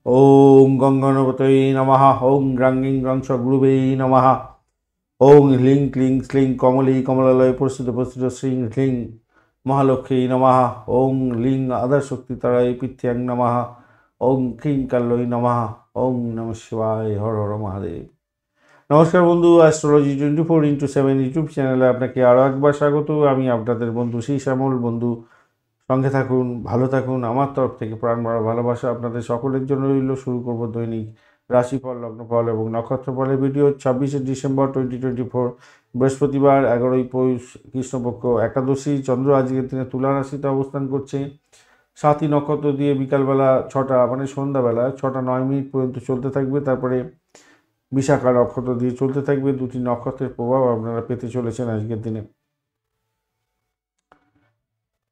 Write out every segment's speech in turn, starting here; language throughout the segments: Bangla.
ওং গঙ্গণপতয়ে নমঃ। ওং গ্রাঙ্গিং গ্রংশ গুরুবে নমঃ। ওং হ্লিং ক্লিং শ্লিং কমলী কমলালয় প্রসিদ্ধ প্রসিদ্ধ শ্রীং হ্লিং মহালক্ষ্মী নমঃ। ওং লিং আধাশক্তিতরায় পিথ্যাং নমঃ। ওং ক্লিং কাল্যই নমঃ। ওং নমঃ শিবায়। হর হর মহাদেব। নমস্কার বন্ধু, অ্যাস্ট্রোলজি 24x7 ইউটিউব চ্যানেলে আপনাকে আরও একবার স্বাগত। আমি আপনাদের বন্ধু শ্যামল। বন্ধু সঙ্গে থাকুন, ভালো থাকুন। আমার তরফ থেকে প্রাণ ভরা ভালোবাসা আপনাদের সকলের জন্য রইল। শুরু করব দৈনিক রাশিফল, লগ্নফল এবং নক্ষত্রফলের ভিডিও। 26শে ডিসেম্বর 2024 বৃহস্পতিবার, 11ই পৌষ, কৃষ্ণপক্ষ একাদশী। চন্দ্র আজকের দিনে তুলা রাশিতে অবস্থান করছে। সাতই নক্ষত্র দিয়ে বিকালবেলা 6টা মানে সন্ধ্যাবেলা 6:09 পর্যন্ত চলতে থাকবে। তারপরে বিশাখা নক্ষত্র দিয়ে চলতে থাকবে। দুটি নক্ষত্রের প্রভাব আপনারা পেতে চলেছেন আজকের দিনে।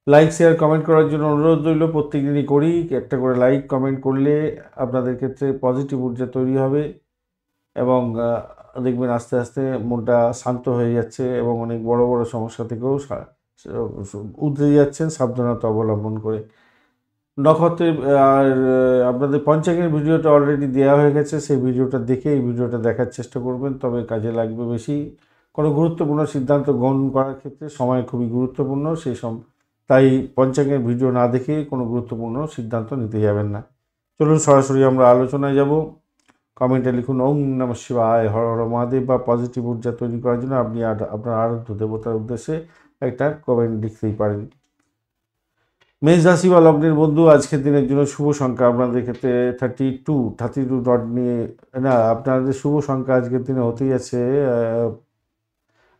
লাইক শেয়ার কমেন্ট করার জন্য অনুরোধ রইল। প্রত্যেক দিনই করি, একটা করে লাইক কমেন্ট করলে আপনাদের ক্ষেত্রে পজিটিভ ঊর্জা তৈরি হবে এবং দেখবেন আস্তে আস্তে মনটা শান্ত হয়ে যাচ্ছে এবং অনেক বড় বড় সমস্যা থেকেও উতরে যাচ্ছেন সাবধানতা অবলম্বন করে। নক্ষত্রের আর আপনাদের পঞ্চাঙ্গের ভিডিওটা অলরেডি দেওয়া হয়ে গেছে। সেই ভিডিওটা দেখে এই ভিডিওটা দেখার চেষ্টা করবেন, তবে কাজে লাগবে বেশি। কোনো গুরুত্বপূর্ণ সিদ্ধান্ত গ্রহণ করার ক্ষেত্রে সময় খুবই গুরুত্বপূর্ণ। তাই পঞ্চাঙ্গের ভিডিও না দেখে কোনো গুরুত্বপূর্ণ সিদ্ধান্ত নিতে যাবেন না। চলুন সরাসরি আমরা আলোচনায় যাব। কমেন্টে লিখুন ওং নমঃ শিবায়, হর হর মহাদেব বা পজিটিভ ঊর্জা তৈরি করার জন্য আপনি আপনার আরাধ্য দেবতার উদ্দেশ্যে একটা কমেন্ট লিখতেই পারেন। মেষ রাশি বা লগ্নের বন্ধু, আজকের দিনের জন্য শুভ সংখ্যা আপনাদের ক্ষেত্রে 32 ডট নিয়ে না, আপনাদের শুভ সংখ্যা আজকের দিনে হতেই আছে।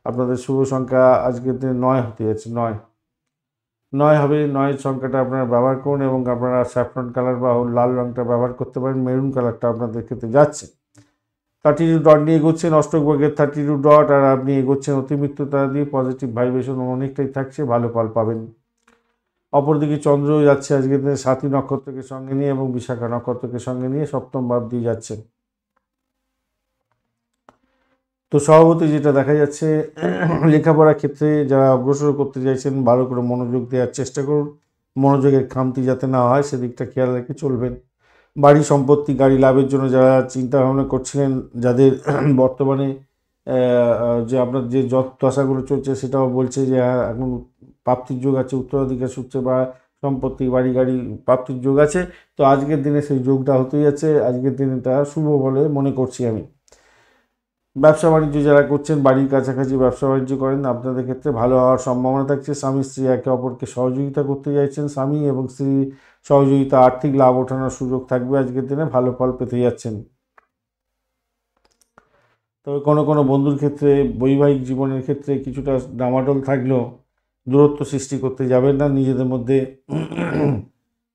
আপনাদের শুভ সংখ্যা আজকের দিনে 9 হতে যাচ্ছে। 9 হবে। 9 সংখ্যাটা আপনারা ব্যবহার করুন এবং আপনারা স্যাফরন কালার বা লাল রঙটা ব্যবহার করতে পারেন। মেরুন কালারটা আপনাদের ক্ষেত্রে যাচ্ছে। 32 ডট নিয়ে এগোচ্ছেন অষ্টক ভাগের 32 ডট, আর আপনি এগোচ্ছেন অতিমৃত্যু তারা দিয়ে। পজিটিভ ভাইব্রেশন অনেকটাই থাকছে, ভালো ফল পাবেন। অপরদিকে চন্দ্র যাচ্ছে আজকের দিনে সাতী নক্ষত্রকে সঙ্গে নিয়ে এবং বিশাখা নক্ষত্রকে সঙ্গে নিয়ে সপ্তম ভাব দিয়ে যাচ্ছেন। তো স্বভাবত যেটা দেখা যাচ্ছে, লেখাপড়ার ক্ষেত্রে যারা অগ্রসর করতে চাইছেন ভালো করে মনোযোগ দেওয়ার চেষ্টা করুন। মনোযোগের খামতি যাতে না হয় সেদিকটা খেয়াল রেখে চলবেন। বাড়ি সম্পত্তি গাড়ি লাভের জন্য যারা চিন্তা ভাবনা করছিলেন, যাদের বর্তমানে যে আপনার যে দশাগুলো চলছে সেটাও বলছে যে এখন প্রাপ্তির যোগ আছে, উত্তরাধিকার সূত্রে বা সম্পত্তি বাড়ি গাড়ি প্রাপ্তির যোগ আছে। তো আজকের দিনে সেই যোগটা হতেই যাচ্ছে। আজকের দিনটা শুভ বলে মনে করছি আমি। ব্যবসা বাণিজ্য যারা করছেন, বাড়ির কাছাকাছি ব্যবসা বাণিজ্য করেন, আপনাদের ক্ষেত্রে ভালো হওয়ার সম্ভাবনা থাকছে। স্বামী স্ত্রী একে অপরকে সহযোগিতা করতে চাইছেন। স্বামী এবং স্ত্রী সহযোগিতা, আর্থিক লাভ ওঠানোর সুযোগ থাকবে। আজকের দিনে ভালো ফল পেতে যাচ্ছেন। তবে কোনো কোনো বন্ধুর ক্ষেত্রে বৈবাহিক জীবনের ক্ষেত্রে কিছুটা ডামাডোল থাকলেও দূরত্ব সৃষ্টি করতে যাবেন না।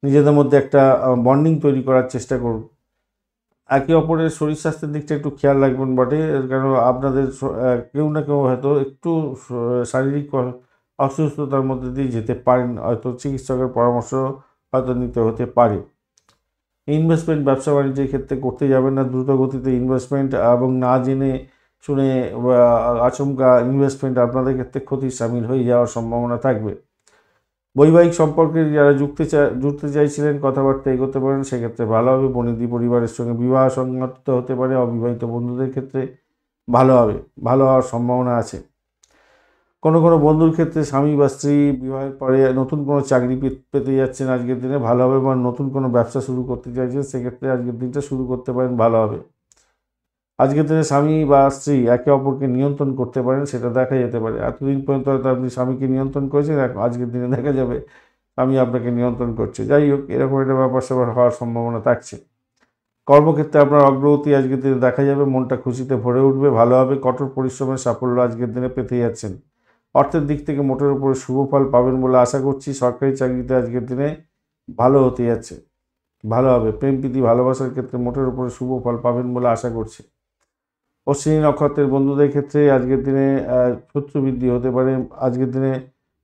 নিজেদের মধ্যে একটা বন্ডিং তৈরি করার চেষ্টা করুন। একে অপরের শরীর স্বাস্থ্যের দিকটা একটু খেয়াল রাখবেন বটে, কারণ আপনাদের কেউ না কেউ হয়তো একটু শারীরিক অসুস্থতার মধ্যে দিয়ে যেতে পারেন। হয়তো চিকিৎসকের পরামর্শ হয়তো নিতে হতে পারে। ইনভেস্টমেন্ট ব্যবসা বাণিজ্যের ক্ষেত্রে করতে যাবেন না। দ্রুত গতিতে ইনভেস্টমেন্ট এবং না জেনে শুনে আচমকা ইনভেস্টমেন্ট আপনাদের ক্ষেত্রে ক্ষতির সামিল হয়ে যাওয়ার সম্ভাবনা থাকবে। বৈবাহিক সম্পর্কে যারা জুড়তে চাইছিলেন, কথাবার্তা এগোতে পারেন, সেক্ষেত্রে ভালো হবে। বনেদি পরিবারের সঙ্গে বিবাহ সংগঠিত হতে পারে। অবিবাহিত বন্ধুদের ক্ষেত্রে ভালো হওয়ার সম্ভাবনা আছে। কোনো কোনো বন্ধুর ক্ষেত্রে স্বামী বা স্ত্রী বিবাহের পরে নতুন কোনো চাকরি পেতে যাচ্ছেন আজকের দিনে, ভালো হবে। বা নতুন কোনো ব্যবসা শুরু করতে চাইছেন, সেক্ষেত্রে আজকের দিনটা শুরু করতে পারেন, ভালো হবে। আজকের দিনে স্বামী বা স্ত্রী একে অপরকে নিয়ন্ত্রণ করতে পারেন, সেটা দেখা যেতে পারে। এতদিন পর্যন্ত হয়তো আপনি স্বামীকে নিয়ন্ত্রণ করেছেন, আজকের দিনে দেখা যাবে স্বামী আপনাকে নিয়ন্ত্রণ করছে। যাই হোক, এরকম একটা ব্যাপার স্যাপার হওয়ার সম্ভাবনা থাকছে। কর্মক্ষেত্রে আপনার অগ্রগতি আজকের দিনে দেখা যাবে। মনটা খুশিতে ভরে উঠবে, ভালো হবে। কঠোর পরিশ্রমের সাফল্য আজকের দিনে পেতে যাচ্ছেন। অর্থের দিক থেকে মোটের উপরে শুভ ফল পাবেন বলে আশা করছি। সরকারি চাকরিতে আজকের দিনে ভালো হতে যাচ্ছে, ভালো হবে। প্রেম প্রীতি ভালোবাসার ক্ষেত্রে মোটের উপরে শুভ ফল পাবেন বলে আশা করছি। অশ্বিনী নক্ষত্রের বন্ধুদের ক্ষেত্রে আজকের দিনে শত্রু বৃদ্ধি হতে পারে। আজকের দিনে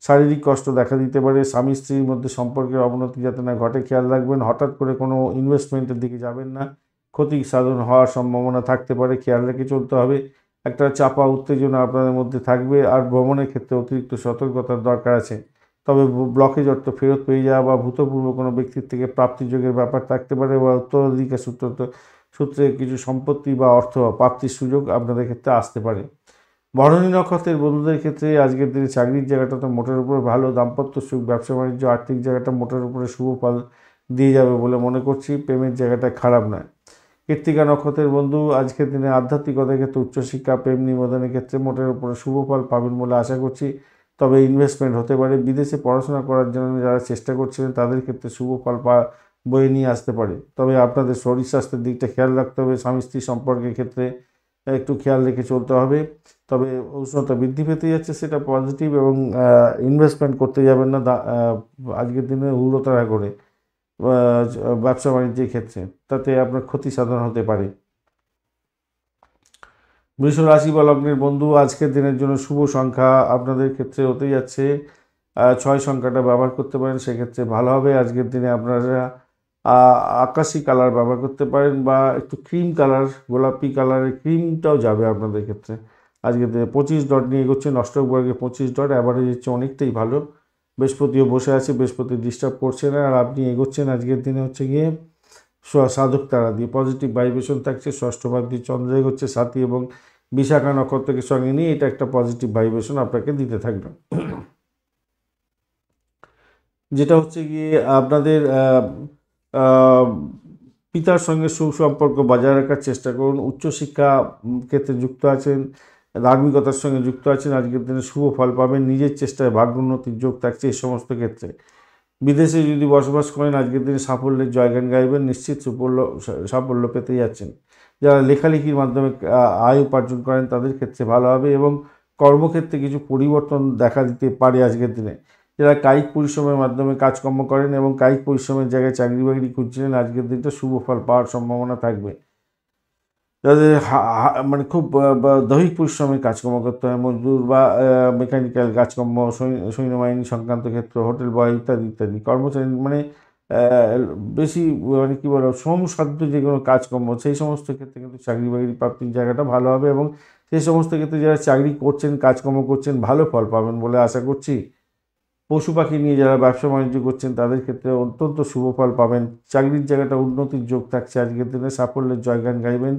শারীরিক কষ্ট দেখা দিতে পারে। স্বামী স্ত্রীর মধ্যে সম্পর্কের অবনতি যাতে না ঘটে খেয়াল রাখবেন। হঠাৎ করে কোনো ইনভেস্টমেন্টের দিকে যাবেন না, ক্ষতি সাধন হওয়ার সম্ভাবনা থাকতে পারে, খেয়াল রেখে চলতে হবে। একটা চাপা উত্তেজনা আপনাদের মধ্যে থাকবে। আর ভ্রমণের ক্ষেত্রে অতিরিক্ত সতর্কতার দরকার আছে। তবে ব্লকেজ অর্থ ফেরত পেয়ে যাওয়া বা ভূতপূর্ব কোনো ব্যক্তির থেকে প্রাপ্তিযোগের ব্যাপার থাকতে পারে, বা উত্তরাধিকার সূত্রে কিছু সম্পত্তি বা অর্থ প্রাপ্তির সুযোগ আপনাদের ক্ষেত্রে আসতে পারে। ভরণী নক্ষত্রের বন্ধুদের ক্ষেত্রে আজকের দিনে চাকরির জায়গাটা তো মোটের উপরে ভালো, দাম্পত্য সুখ, ব্যবসা বাণিজ্য, আর্থিক জায়গাটা মোটের উপরে শুভ ফল দিয়ে যাবে বলে মনে করছি। প্রেমের জায়গাটা খারাপ নয়। কৃত্তিকা নক্ষত্রের বন্ধু আজকের দিনে আধ্যাত্মিকতার ক্ষেত্রে, উচ্চশিক্ষা, প্রেম নিবেদনের ক্ষেত্রে মোটের উপরে শুভ ফল পাবেন বলে আশা করছি। তবে ইনভেস্টমেন্ট হতে পারে। বিদেশে পড়াশোনা করার জন্য যারা চেষ্টা করছিলেন তাদের ক্ষেত্রে শুভ ফল বয়ে নিয়ে আসতে পারে। তবে আপনাদের শরীর স্বাস্থ্যের দিকটা খেয়াল রাখতে হবে। স্বামী স্ত্রী সম্পর্কের ক্ষেত্রে একটু খেয়াল রেখে চলতে হবে। তবে উষ্ণতা বৃদ্ধি পেতে যাচ্ছে, সেটা পজিটিভ, এবং ইনভেস্টমেন্ট করতে যাবেন না আজকের দিনে উড়োতাড়া করে ব্যবসা বাণিজ্যের ক্ষেত্রে, তাতে আপনার ক্ষতি সাধন হতে পারে। বৃষ রাশি বা লগ্নের বন্ধু আজকের দিনের জন্য শুভ সংখ্যা আপনাদের ক্ষেত্রে হতে যাচ্ছে 6 সংখ্যাটা ব্যবহার করতে পারেন, সেক্ষেত্রে ভালো হবে। আজকের দিনে আপনারা আকাশি কালার ব্যবহার করতে পারেন, বা একটু ক্রিম কালার, গোলাপি কালারের ক্রিমটাও যাবে আপনাদের ক্ষেত্রে। আজকের দিনে 25 ডট নিয়ে এগোচ্ছেন, অষ্টক বর্গে 25 ডট, অ্যাভারেজ হচ্ছে অনেকটাই ভালো। বৃহস্পতিও বসে আছে, বৃহস্পতি ডিস্টার্ব করছে না, আর আপনি এগোচ্ছেন আজকের দিনে হচ্ছে গিয়ে সাধক তারা দিয়ে, পজিটিভ ভাইব্রেশন থাকছে। ষষ্ঠ ভাব দিয়ে চন্দ্র এগোচ্ছে, সাথী এবং বিশাখা নক্ষত্রকে সঙ্গে নিয়ে এটা একটা পজিটিভ ভাইব্রেশন আপনাকে দিতে থাকবে। যেটা হচ্ছে গিয়ে আপনাদের পিতার সঙ্গে সুসম্পর্ক বজায় রাখার চেষ্টা করুন। উচ্চশিক্ষা ক্ষেত্রে যুক্ত আছেন, ধার্মিকতার সঙ্গে যুক্ত আছেন, আজকের দিনে শুভ ফল পাবেন। নিজের চেষ্টায় ভাগ্যোন্নতির যোগ থাকছে এই সমস্ত ক্ষেত্রে। বিদেশে যদি বসবাস করেন আজকের দিনে সাফল্যের জয়গান গাইবেন, নিশ্চিত সাফল্য পেতে যাচ্ছেন। যারা লেখালেখির মাধ্যমে আয় উপার্জন করেন তাদের ক্ষেত্রে ভালো হবে, এবং কর্মক্ষেত্রে কিছু পরিবর্তন দেখা দিতে পারে আজকের দিনে। যারা কায়িক পরিশ্রমের মাধ্যমে কাজকর্ম করেন এবং কায়িক পরিশ্রমের জায়গায় চাকরি বাকরি খুঁজছিলেন, আজকের দিনটা শুভ ফল পাওয়ার সম্ভাবনা থাকবে। যাদের মানে খুব দৈহিক পরিশ্রমের কাজকর্ম করতে হয়, মজদুর বা মেকানিক্যাল কাজকর্ম, সৈন্যবাহিনী সংক্রান্ত ক্ষেত্র, হোটেল বয় ইত্যাদি ইত্যাদি কর্মচারী, মানে বেশি মানে কী বলো শ্রমসাধ্য যে কোনো কাজকর্ম, সেই সমস্ত ক্ষেত্রে কিন্তু চাকরি বাকরি প্রাপ্তির জায়গাটা ভালো হবে, এবং সেই সমস্ত ক্ষেত্রে যারা চাকরি করছেন, কাজকর্ম করছেন, ভালো ফল পাবেন বলে আশা করছি। পশু পাখি নিয়ে যারা ব্যবসা বাণিজ্য করছেন তাদের ক্ষেত্রে অত্যন্ত শুভ ফল পাবেন। চাকরির জায়গাটা উন্নতির যোগ থাকছে, আজকের দিনে সাফল্যের জয়গান গাইবেন।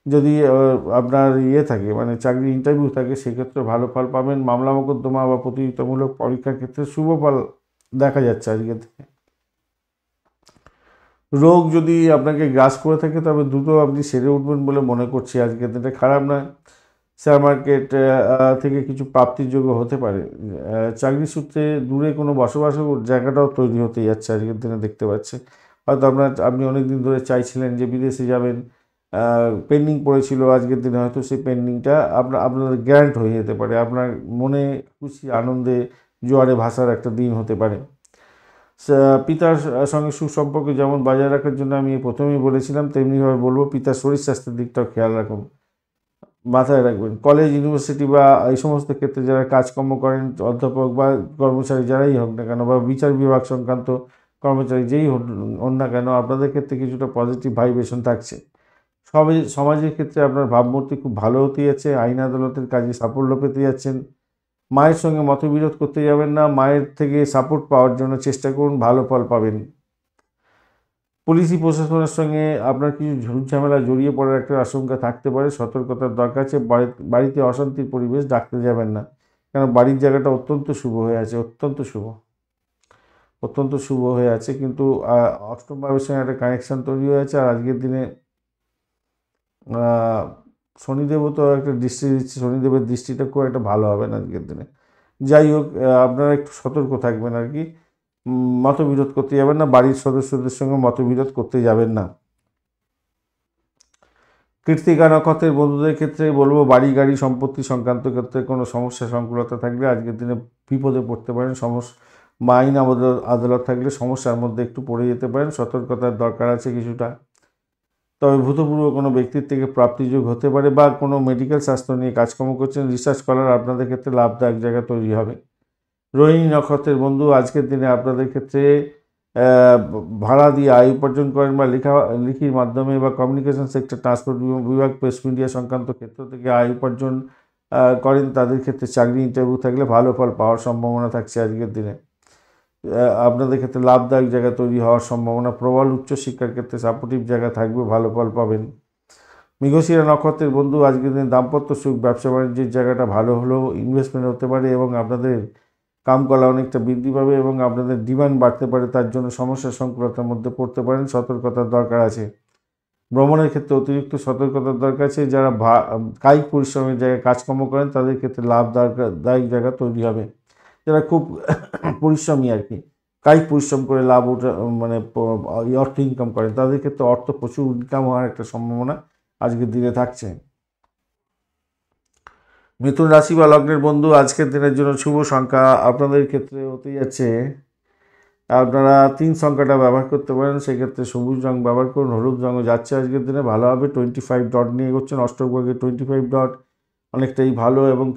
যদি আপনার থাকে, মানে চাকরি ইন্টারভিউ থাকে, সেক্ষেত্রে ভালো ফল পাবেন। মামলা মোকদ্দমা বা প্রতিযোগিতামূলক পরীক্ষার ক্ষেত্রে শুভ ফল দেখা যাচ্ছে আজকের দিনে। রোগ যদি আপনাকে গ্রাস করে থাকে তবে দ্রুত আপনি সেরে উঠবেন বলে মনে করছি, আজকের দিনটা খারাপ নয়। শেয়ার মার্কেট থেকে কিছু প্রাপ্তিযোগ্য হতে পারে। চাকরি সূত্রে দূরে কোনো বসবাসের জায়গাটাও তৈরি হতে যাচ্ছে আজকের দিনে দেখতে পাচ্ছি। হয়তো আপনি অনেক দিন ধরে চাইছিলেন যে বিদেশে যাবেন, পেন্ডিং পড়েছিল, আজকের দিনে হয়তো সেই পেন্ডিংটা আপনাদের গ্র্যান্ট হয়ে যেতে পারে। আপনার মনে খুশি আনন্দে জোয়ারে ভাসার একটা দিন হতে পারে। পিতার সঙ্গে সুসম্পর্ক যেমন বজায় রাখার জন্য আমি প্রথমেই বলেছিলাম, তেমনিভাবে বলবো পিতার শরীর স্বাস্থ্যের দিকটাও খেয়াল রাখুন, মাথায় রাখবেন। কলেজ, ইউনিভার্সিটি বা এই সমস্ত ক্ষেত্রে যারা কাজকর্ম করেন, অধ্যাপক বা কর্মচারী যারাই হোক না কেন, বা বিচার বিভাগ সংক্রান্ত কর্মচারী যেই হন না কেন, আপনাদের ক্ষেত্রে কিছুটা পজিটিভ ভাইব্রেশন থাকছে। সমাজের ক্ষেত্রে আপনার ভাবমূর্তি খুব ভালো হতে যাচ্ছে। আইন আদালতের কাজে সাফল্য পেতে যাচ্ছেন। মায়ের সঙ্গে মতবিরোধ করতে যাবেন না, মায়ের থেকে সাপোর্ট পাওয়ার জন্য চেষ্টা করুন, ভালো ফল পাবেন। পুলিশি প্রশাসনের সঙ্গে আপনার কিছু ঝুটঝামেলা জড়িয়ে পড়ার একটা আশঙ্কা থাকতে পারে, সতর্কতার দরকার আছে। বাড়িতে অশান্তির পরিবেশ ডাকতে যাবেন না, কারণ বাড়ির জায়গাটা অত্যন্ত শুভ হয়ে আছে, অত্যন্ত শুভ হয়ে আছে, কিন্তু অষ্টম ভাবের সঙ্গে একটা কানেকশান তৈরি হয়ে আছে। আর আজকের দিনে শনিদেবও তো একটা দৃষ্টি দিচ্ছে, শনিদেবের দৃষ্টিটা খুব একটা ভালো হবে না আজকের দিনে। যাই হোক, আপনারা একটু সতর্ক থাকবেন আর কি। মতবিরোধ করতে যাবেন না, বাড়ির সদস্যদের সঙ্গে মতবিরোধ করতে যাবেন না। কৃত্তিকা নক্ষত্রের বন্ধুদের ক্ষেত্রে বলবো, বাড়ি গাড়ি সম্পত্তি সংক্রান্ত ক্ষেত্রে কোনো সমস্যা সংকুলতা থাকলে আজকের দিনে বিপদে পড়তে পারেন। বা আইন আদালত থাকলে সমস্যার মধ্যে একটু পড়ে যেতে পারেন, সতর্কতার দরকার আছে কিছুটা। তবে ভূতপূর্ব কোনো ব্যক্তির থেকে প্রাপ্তিযোগ হতে পারে, বা কোনো মেডিকেল স্বাস্থ্য নিয়ে কাজকর্ম করছেন, রিসার্চ করার আপনাদের ক্ষেত্রে লাভদায়ক জায়গা তৈরি হবে। রোহিণী নক্ষত্রের বন্ধু আজকের দিনে আপনাদের ক্ষেত্রে ভাড়া দিয়ে আয় উপার্জন করেন, বা লেখির মাধ্যমে বা কমিউনিকেশন সেক্টর, ট্রান্সপোর্ট বিভাগ, প্রেস মিডিয়া সংক্রান্ত ক্ষেত্র থেকে আয় উপার্জন করেন, তাদের ক্ষেত্রে চাকরি ইন্টারভিউ থাকলে ভালো ফল পাওয়ার সম্ভাবনা থাকছে আজকের দিনে। আপনাদের ক্ষেত্রে লাভদায়ক জায়গা তৈরি হওয়ার সম্ভাবনা প্রবল, উচ্চশিক্ষার ক্ষেত্রে সাপোর্টিভ জায়গা থাকবে, ভালো ফল পাবেন। মৃগশিরা নক্ষত্রের বন্ধু আজকের দিনে দাম্পত্য সুখ, ব্যবসা বাণিজ্যের জায়গাটা ভালো হলেও ইনভেস্টমেন্ট হতে পারে এবং আপনাদের কামকলা অনেকটা বৃদ্ধি পাবে এবং আপনাদের ডিমান্ড বাড়তে পারে, তার জন্য সমস্যা সংকুলতার মধ্যে পড়তে পারেন, সতর্কতার দরকার আছে। ভ্রমণের ক্ষেত্রে অতিরিক্ত সতর্কতার দরকার আছে। যারা কায়িক পরিশ্রমের জায়গায় কাজকর্ম করেন তাদের ক্ষেত্রে লাভদায়ক জায়গা তৈরি হবে। যারা খুব পরিশ্রমী আর কি, কায়িক পরিশ্রম করে লাভ ওঠা মানে অর্থ ইনকাম করেন, তাদের ক্ষেত্রে অর্থ প্রচুর ইনকাম হওয়ার একটা সম্ভাবনা আজকের দিনে থাকছে। মিথুন রাশি বা লগ্নের বন্ধু আজকের দিনের জন্য শুভ সংখ্যা আপনাদের ক্ষেত্রে হতে যাচ্ছে, আপনারা 3 সংখ্যাটা ব্যবহার করতে পারেন, সেক্ষেত্রে সবুজ রং ব্যবহার করুন, হলুদ রঙও যাচ্ছে আজকের দিনে ভালো হবে। 25 ডট নিয়ে এগোচ্ছেন, অষ্টকভাগে 25 ডট অনেকটাই ভালো এবং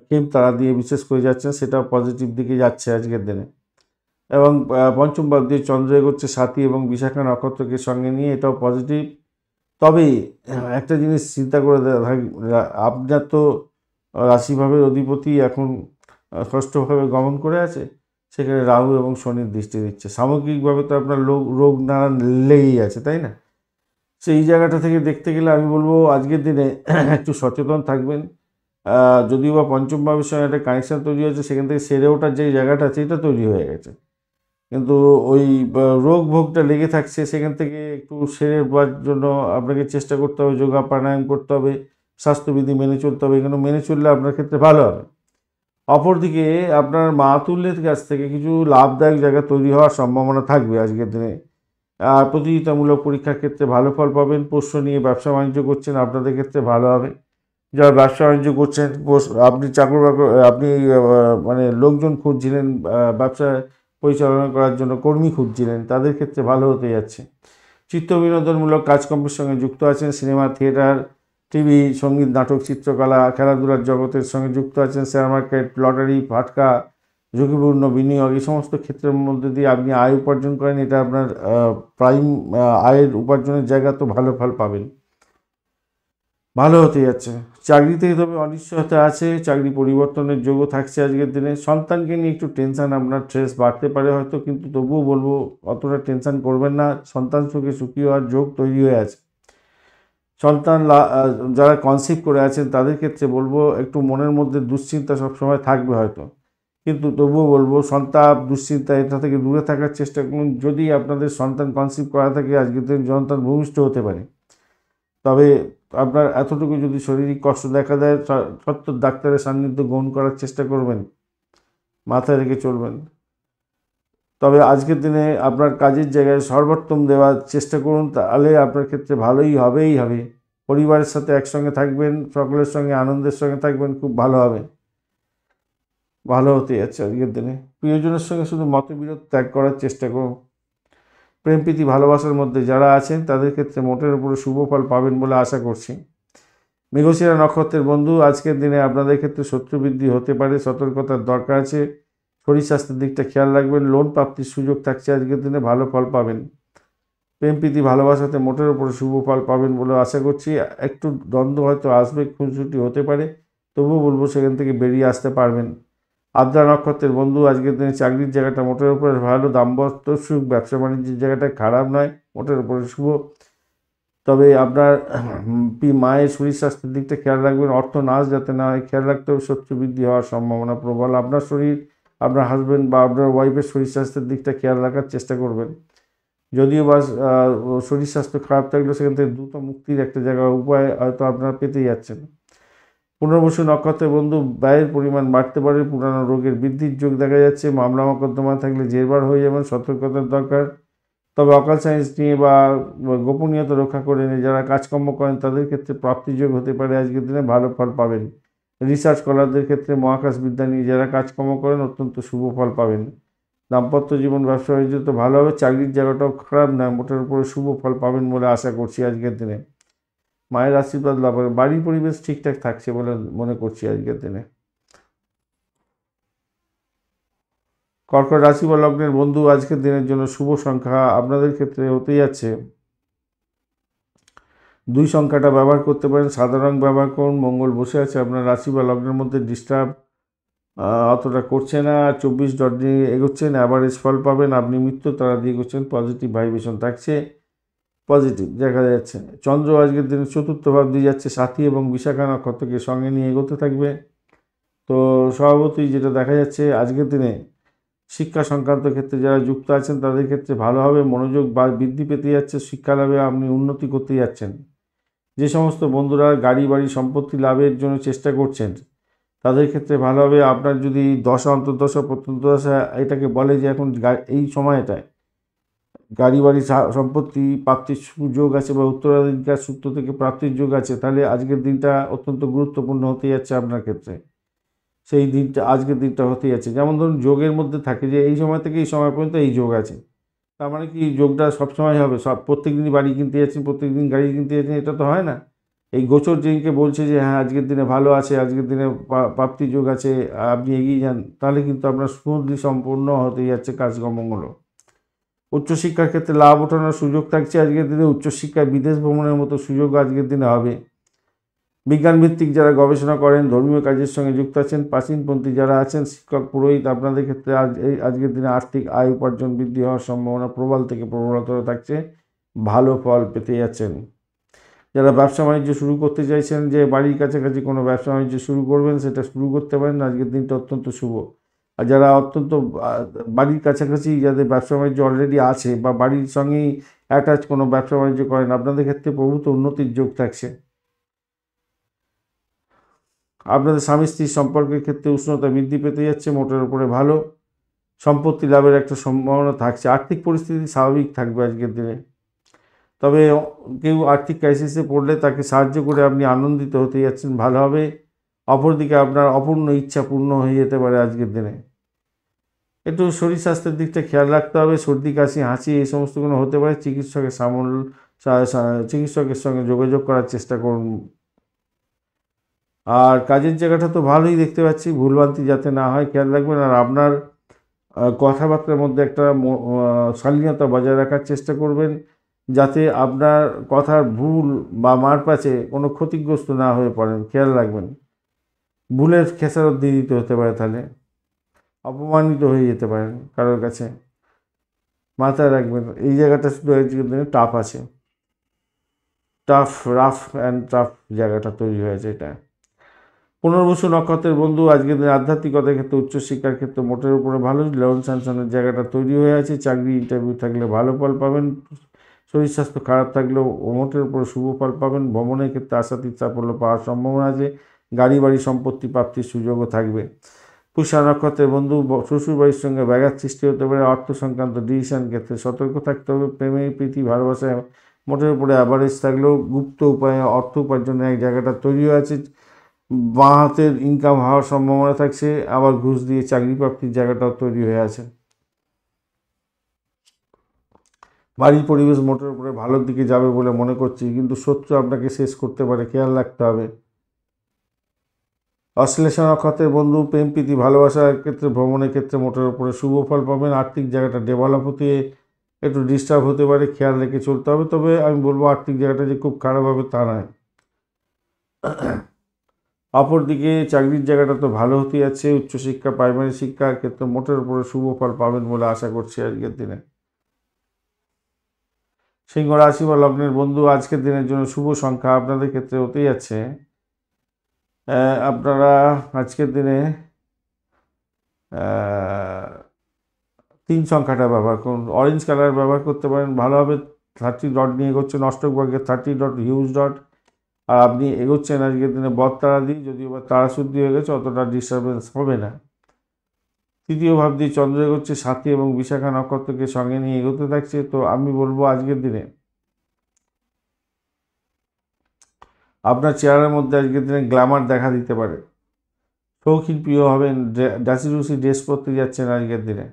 কেম তারা দিয়ে বিশেষ করে যাচ্ছেন, সেটা পজিটিভ দিকে যাচ্ছে আজকের দিনে। এবং পঞ্চম ভাব দিয়ে চন্দ্র এগোচ্ছে সাথী এবং বিশাখা নক্ষত্রকে সঙ্গে নিয়ে, এটাও পজিটিভ। তবে একটা জিনিস চিন্তা করে আপনার তো রাশিভাবের অধিপতি এখন ষষ্ঠভাবে গমন করে আছে, সেখানে রাহু এবং শনির দৃষ্টি দিচ্ছে, সামগ্রিকভাবে তো আপনার রোগ নানান লেগেই আছে, তাই না? সেই জায়গাটা থেকে দেখতে গেলে আমি বলবো আজকের দিনে একটু সচেতন থাকবেন। যদিও বা পঞ্চম ভাবের সঙ্গে একটা কানেকশান তৈরি হয়েছে, সেখান থেকে সেরে ওঠার যে জায়গাটা আছে এটা তৈরি হয়ে গেছে, কিন্তু ওই রোগ ভোগটা লেগে থাকছে, সেখান থেকে একটু সেরে ওঠার জন্য আপনাকে চেষ্টা করতে হবে, যোগা প্রাণায়াম করতে হবে, স্বাস্থ্যবিধি মেনে চলতে হবে, এগুলো মেনে চললে আপনার ক্ষেত্রে ভালো হবে। অপরদিকে আপনার মাতুল্যের কাছ থেকে কিছু লাভদায়ক জায়গা তৈরি হওয়ার সম্ভাবনা থাকবে আজকের দিনে। আর প্রতিযোগিতামূলক পরীক্ষার ক্ষেত্রে ভালো ফল পাবেন। পোষ্য নিয়ে ব্যবসা বাণিজ্য করছেন, আপনাদের ক্ষেত্রে ভালো হবে। যারা ব্যবসা বাণিজ্য করছেন, আপনি আপনি মানে লোকজন খুঁজছিলেন ব্যবসা পরিচালনা করার জন্য, কর্মী খুঁজছিলেন, তাদের ক্ষেত্রে ভালো হতে যাচ্ছে। চিত্ত বিনোদনমূলক কাজকর্মের সঙ্গে যুক্ত আছেন, সিনেমা, থিয়েটার, টিভি, সঙ্গীত, নাটক, চিত্রকলা, খেলাধুলার জগতের সঙ্গে যুক্ত আছেন, শেয়ার মার্কেট, লটারি, ফাটকা, ঝুঁকিপূর্ণ বিনিয়োগ, এই সমস্ত ক্ষেত্রের মধ্যে দিয়ে আপনি আয় উপার্জন করেন, এটা আপনার প্রাইম আয়ের উপার্জনের জায়গা, তো ভালো ফল পাবেন, ভালো হতে যাচ্ছে। চাকরিতে তবে অনিশ্চয়তা আছে, চাকরি পরিবর্তনের যোগও থাকছে আজকের দিনে। সন্তানকে নিয়ে একটু টেনশান, আপনার স্ট্রেস বাড়তে পারে হয়তো, কিন্তু তবুও বলবো অতটা টেনশান করবেন না, সন্তান সুখে সুখী হওয়ার যোগ তৈরি হয়ে আছে। সন্তান যারা কনসিভ করে আছেন তাদের ক্ষেত্রে বলবো একটু মনের মধ্যে দুশ্চিন্তা সবসময় থাকবে হয়তো, কিন্তু তবুও বলবো সন্তাপ, দুশ্চিন্তা, এটা থেকে দূরে থাকার চেষ্টা করুন। যদি আপনাদের সন্তান কনসিভ করা থাকে আজকের দিন সন্তান ভূমিষ্ঠ হতে পারে, তবে আপনার এতটুকু যদি শারীরিক কষ্ট দেখা দেয়, সত্ত্বর ডাক্তারের সান্নিধ্য গ্রহণ করার চেষ্টা করবেন, মাথায় রেখে চলবেন। তবে আজকের দিনে আপনার কাজের জায়গায় সর্বোত্তম দেওয়ার চেষ্টা করুন, তাহলে আপনার ক্ষেত্রে ভালোই হবেই হবে। পরিবারের সাথে একসঙ্গে থাকবেন, সকলের সঙ্গে আনন্দের সঙ্গে থাকবেন, খুব ভালো হবে, ভালো হতে যাচ্ছে আজকের দিনে। প্রিয়জনের সঙ্গে শুধু মতবিরোধ ত্যাগ করার চেষ্টা করুন। প্রেম প্রীতি ভালোবাসার মধ্যে যারা আছেন তাদের ক্ষেত্রে মোটের উপরে শুভ ফল পাবেন বলে আশা করছি। মৃগশিরা নক্ষত্রের বন্ধু আজকের দিনে আপনাদের ক্ষেত্রে শত্রু বৃদ্ধি হতে পারে, সতর্কতার দরকার আছে। শরীর স্বাস্থ্যের দিকটা খেয়াল রাখবেন। লোন প্রাপ্তির সুযোগ থাকছে আজকের দিনে, ভালো ফল পাবেন। প্রেম প্রীতি ভালোবাসাতে মোটের উপরে শুভ ফল পাবেন বলে আশা করছি। একটু দ্বন্দ্ব হয়তো আসবে, খুনসুটি হতে পারে, তবুও বলবো সেখান থেকে বেরিয়ে আসতে পারবেন। আদ্রা নক্ষত্রের বন্ধু আজকের দিনে চাকরির জায়গাটা মোটের উপরে ভালো, দাম্পত্য সুখ, ব্যবসা বাণিজ্যের জায়গাটা খারাপ নয়, মোটের উপরে শুভ। তবে আপনার মায়ের শরীর স্বাস্থ্যের দিকটা খেয়াল রাখবেন, অর্থ নাশ যাতে না হয় খেয়াল রাখতে হবে। শত্রু বৃদ্ধি হওয়ার সম্ভাবনা প্রবল। আপনার শরীর, আপনার হাজব্যান্ড বা আপনার ওয়াইফের শরীর স্বাস্থ্যের দিকটা খেয়াল রাখার চেষ্টা করবেন। যদিও বা শরীর স্বাস্থ্য খারাপ থাকলেও সেখান থেকে দ্রুত মুক্তির একটা জায়গা উপায় হয়তো আপনারা পেতেই যাচ্ছেন। পুনর্বসু নক্ষত্রের বন্ধু ব্যয়ের পরিমাণ বাড়তে পারে, পুরানো রোগের বৃদ্ধির যোগ দেখা যাচ্ছে, মামলা মোকদ্দমা থাকলে জেরবার হয়ে যাবেন, সতর্কতার দরকার। তবে অকাল সায়েন্স নিয়ে বা গোপনীয়তা রক্ষা করে নিয়ে যারা কাজকর্ম করেন তাদের ক্ষেত্রে প্রাপ্তিযোগ হতে পারে, আজকের দিনে ভালো ফল পাবেন। রিসার্চ স্কলারদের ক্ষেত্রে মহাকাশ বিদ্যা নিয়ে যারা কাজকর্ম করেন অত্যন্ত শুভ ফল পাবেন। দাম্পত্য জীবন, ব্যবসা বাণিজ্য তো ভালো হবে, চাকরির জায়গাটাও খারাপ নয়, মোটের উপরে শুভ ফল পাবেন বলে আশা করছি আজকের দিনে। মায়ের আশীর্বাদ লাভ হবে, বাড়ির পরিবেশ ঠিকঠাক থাকছে বলে মনে করছি আজকের দিনে। কর্কট রাশি বা লগ্নের বন্ধু আজকের দিনের জন্য শুভ সংখ্যা আপনাদের ক্ষেত্রে হতে যাচ্ছে 2 সংখ্যাটা ব্যবহার করতে পারেন, সাদা রং ব্যবহার করুন। মঙ্গল বসে আছে আপনার রাশি বা লগ্নের মধ্যে, ডিস্টার্ব অতটা করছে না, 24 ডট নিয়ে এগোচ্ছেন, অ্যাভারেজ ফল পাবেন। আপনি মৃত্যু তারা দিয়ে এগোচ্ছেন, পজিটিভ ভাইব্রেশন থাকছে, পজিটিভ দেখা যাচ্ছে। চন্দ্র আজকের দিনে চতুর্থ ভাব দিয়ে যাচ্ছে, সাথী এবং বিশাখা নক্ষত্রকে সঙ্গে নিয়ে এগোতে থাকবে। তো স্বভাবতই যেটা দেখা যাচ্ছে আজকের দিনে শিক্ষা সংক্রান্ত ক্ষেত্রে যারা যুক্ত আছেন তাদের ক্ষেত্রে ভালো হবে, মনোযোগ বা বৃদ্ধি পেতে যাচ্ছে, শিক্ষা লাভে আপনি উন্নতি করতে যাচ্ছেন। যে সমস্ত বন্ধুরা গাড়ি বাড়ি সম্পত্তি লাভের জন্য চেষ্টা করছেন তাদের ক্ষেত্রে ভালো হবে। আপনার যদি দশা অন্তর্দশা প্রত্যন্তদশা এটাকে বলে যে এখন এই সময়টায় গাড়ি বাড়ি সম্পত্তি প্রাপ্তির সুযোগ আছে বা উত্তরাধিকার সূত্র থেকে প্রাপ্তির যোগ আছে, তাহলে আজকের দিনটা অত্যন্ত গুরুত্বপূর্ণ হতে যাচ্ছে আপনার ক্ষেত্রে। সেই দিনটা আজকের দিনটা হতে যাচ্ছে, যেমন ধরুন যোগের মধ্যে থাকে যে এই সময় থেকে এই সময় পর্যন্ত এই যোগ আছে, তার মানে কি যোগটা সবসময় হবে? প্রত্যেক দিনই বাড়ি কিনতে যাচ্ছেন, প্রত্যেক দিন গাড়ি কিনতে যাচ্ছেন, এটা তো হয় না। এই গোচর দিনকে বলছে যে হ্যাঁ আজকের দিনে ভালো আছে, আজকের দিনে প্রাপ্তি যোগ আছে, আপনি এগিয়ে যান, তাহলে কিন্তু আপনার স্মুথলি সম্পূর্ণ হতে যাচ্ছে কাজকর্মগুলো। উচ্চশিক্ষার ক্ষেত্রে লাভ ওঠানোর সুযোগ থাকছে আজকের দিনে, উচ্চশিক্ষায় বিদেশ ভ্রমণের মতো সুযোগ আজকের দিনে হবে। বিজ্ঞানভিত্তিক যারা গবেষণা করেন, ধর্মীয় কাজের সঙ্গে যুক্ত আছেন, প্রাচীনপন্থী যারা আছেন, শিক্ষক পুরোহিত, আপনাদের ক্ষেত্রে আজকের দিনে আর্থিক আয় উপার্জন বৃদ্ধি হওয়ার সম্ভাবনা প্রবল থেকে প্রবলতর থাকছে, ভালো ফল পেতে যাচ্ছেন। যারা ব্যবসা বাণিজ্য শুরু করতে চাইছেন, যে বাড়ির কাছাকাছি কোনো ব্যবসা বাণিজ্য শুরু করবেন, সেটা শুরু করতে পারেন, আজকের দিনটা অত্যন্ত শুভ। আর যারা অত্যন্ত বাড়ির কাছাকাছি যাদের ব্যবসা বাণিজ্য অলরেডি আছে বা বাড়ির সঙ্গেই অ্যাটাচ কোনো ব্যবসা বাণিজ্য করেন, আপনাদের ক্ষেত্রে প্রভূত উন্নতির যোগ থাকছে। আপনাদের স্বামী স্ত্রীর সম্পর্কের ক্ষেত্রে উষ্ণতা বৃদ্ধি পেতে যাচ্ছে, মোটের উপরে ভালো। সম্পত্তি লাভের একটা সম্ভাবনা থাকছে, আর্থিক পরিস্থিতি স্বাভাবিক থাকবে আজকের দিনে। তবে কেউ আর্থিক ক্রাইসিসে পড়লে তাকে সাহায্য করে আপনি আনন্দিত হতে যাচ্ছেন, ভালো হবে। অপরদিকে আপনার অপূর্ণ ইচ্ছা পূর্ণ হয়ে যেতে পারে আজকের দিনে। একটু শরীর স্বাস্থ্যের দিকটা খেয়াল রাখতে হবে, সর্দি কাশি হাঁচি এই সমস্তগুলো হতে পারে, চিকিৎসকের সঙ্গে যোগাযোগ করার চেষ্টা করুন। আর কাজের জায়গাটা তো ভালোই দেখতে পাচ্ছি, ভুলভ্রান্তি যাতে না হয় খেয়াল রাখবেন। আর আপনার কথাবার্তার মধ্যে একটা শালীনতা বজায় রাখার চেষ্টা করবেন, যাতে আপনার কথার ভুল বা মারপ্যাচে কোনো ক্ষতিগ্রস্ত না হয়ে পড়েন, খেয়াল রাখবেন। ভুলের খেসারত দিয়ে দিতে হতে পারে, তাহলে অপমানিত হয়ে যেতে পারেন কারোর কাছে, মাথায় রাখবেন। এই জায়গাটা শুধু আজকের দিনে টাফ আছে, রাফ অ্যান্ড টাফ জায়গাটা তৈরি হয়েছে এটা। পুনর্বসু নক্ষত্রের বন্ধু আজকের দিনে আধ্যাত্মিকতার ক্ষেত্রে, উচ্চশিক্ষার ক্ষেত্রে মোটের উপরে ভালো, লেভেল স্যাংশনের জায়গাটা তৈরি হয়ে আছে, চাকরি ইন্টারভিউ থাকলে ভালো ফল পাবেন, শরীর স্বাস্থ্য খারাপ থাকলেও মোটের উপরে শুভ ফল পাবেন। ভ্রমণের ক্ষেত্রে আশাতীত সাফল্য পাওয়ার সম্ভাবনা আছে, গাড়ি বাড়ি সম্পত্তি প্রাপ্তির সুযোগও থাকবে। পুষা নক্ষত্রের বন্ধু শ্বশুরবাড়ির সঙ্গে ব্যাঘাত সৃষ্টি হতে পারে, অর্থ সংক্রান্ত ডিসিশন ক্ষেত্রে সতর্ক থাকতে হবে। প্রেমে প্রীতি ভালোবাসায় মোটের উপরে অ্যাভারেজ থাকলেও গুপ্ত উপায়ে অর্থ উপার্জনের এক জায়গাটা তৈরি হয়েছে, বাঁ হাতের ইনকাম হওয়ার সম্ভাবনা থাকছে, আবার ঘুষ দিয়ে চাকরি প্রাপ্তির জায়গাটাও তৈরি হয়ে আছে। বাড়ির পরিবেশ মোটের উপরে ভালোর দিকে যাবে বলে মনে করছি, কিন্তু শত্রু আপনাকে শেষ করতে পারে, খেয়াল রাখতে হবে। অশ্লেষা নক্ষত্রের বন্ধু প্রেম প্রীতি ভালোবাসার ক্ষেত্রে, ভ্রমণের ক্ষেত্রে মোটের উপরে শুভ ফল পাবেন। আর্থিক জায়গাটা ডেভেলপ হতে একটু ডিস্টার্ব হতে পারে, খেয়াল রেখে চলতে হবে। তবে আমি বলবো আর্থিক জায়গাটা যে খুব খারাপ হবে তা নয়। অপরদিকে চাকরির জায়গাটা তো ভালো হতে যাচ্ছে, উচ্চশিক্ষা প্রাইমারি শিক্ষার ক্ষেত্রে মোটের উপরে শুভ ফল পাবেন বলে আশা করছি আজকের দিনে। সিংহ রাশি বা লগ্নের বন্ধু আজকের দিনের জন্য শুভ সংখ্যা আপনাদের ক্ষেত্রে হতে যাচ্ছে, আপনারা আজকের দিনে 3 সংখ্যাটা ব্যবহার করুন, অরেঞ্জ কালার ব্যবহার করতে পারেন, ভালো হবে। 30 ডট নিয়ে এগোচ্ছেন, অষ্টক ভাগ্যে 30 ডট হিউজ ডট। আর আপনি এগোচ্ছেন আজকের দিনে বদতারা দিয়ে, যদিও বা তারা শুদ্ধি হয়ে গেছে, অতটা ডিস্টারবেন্স হবে না। তৃতীয় ভাব দিয়ে চন্দ্র এগোচ্ছে, সাথী এবং বিশাখা নক্ষত্রকে সঙ্গে নিয়ে এগোতে থাকছে। তো আমি বলবো আজকের দিনে আপনার চেহারার মধ্যে আজকের দিনে গ্ল্যামার দেখা দিতে পারে, শৌখিন প্রিয় হবেন, ডাসিডুসি ড্রেস পরতে যাচ্ছেন আজকের দিনে,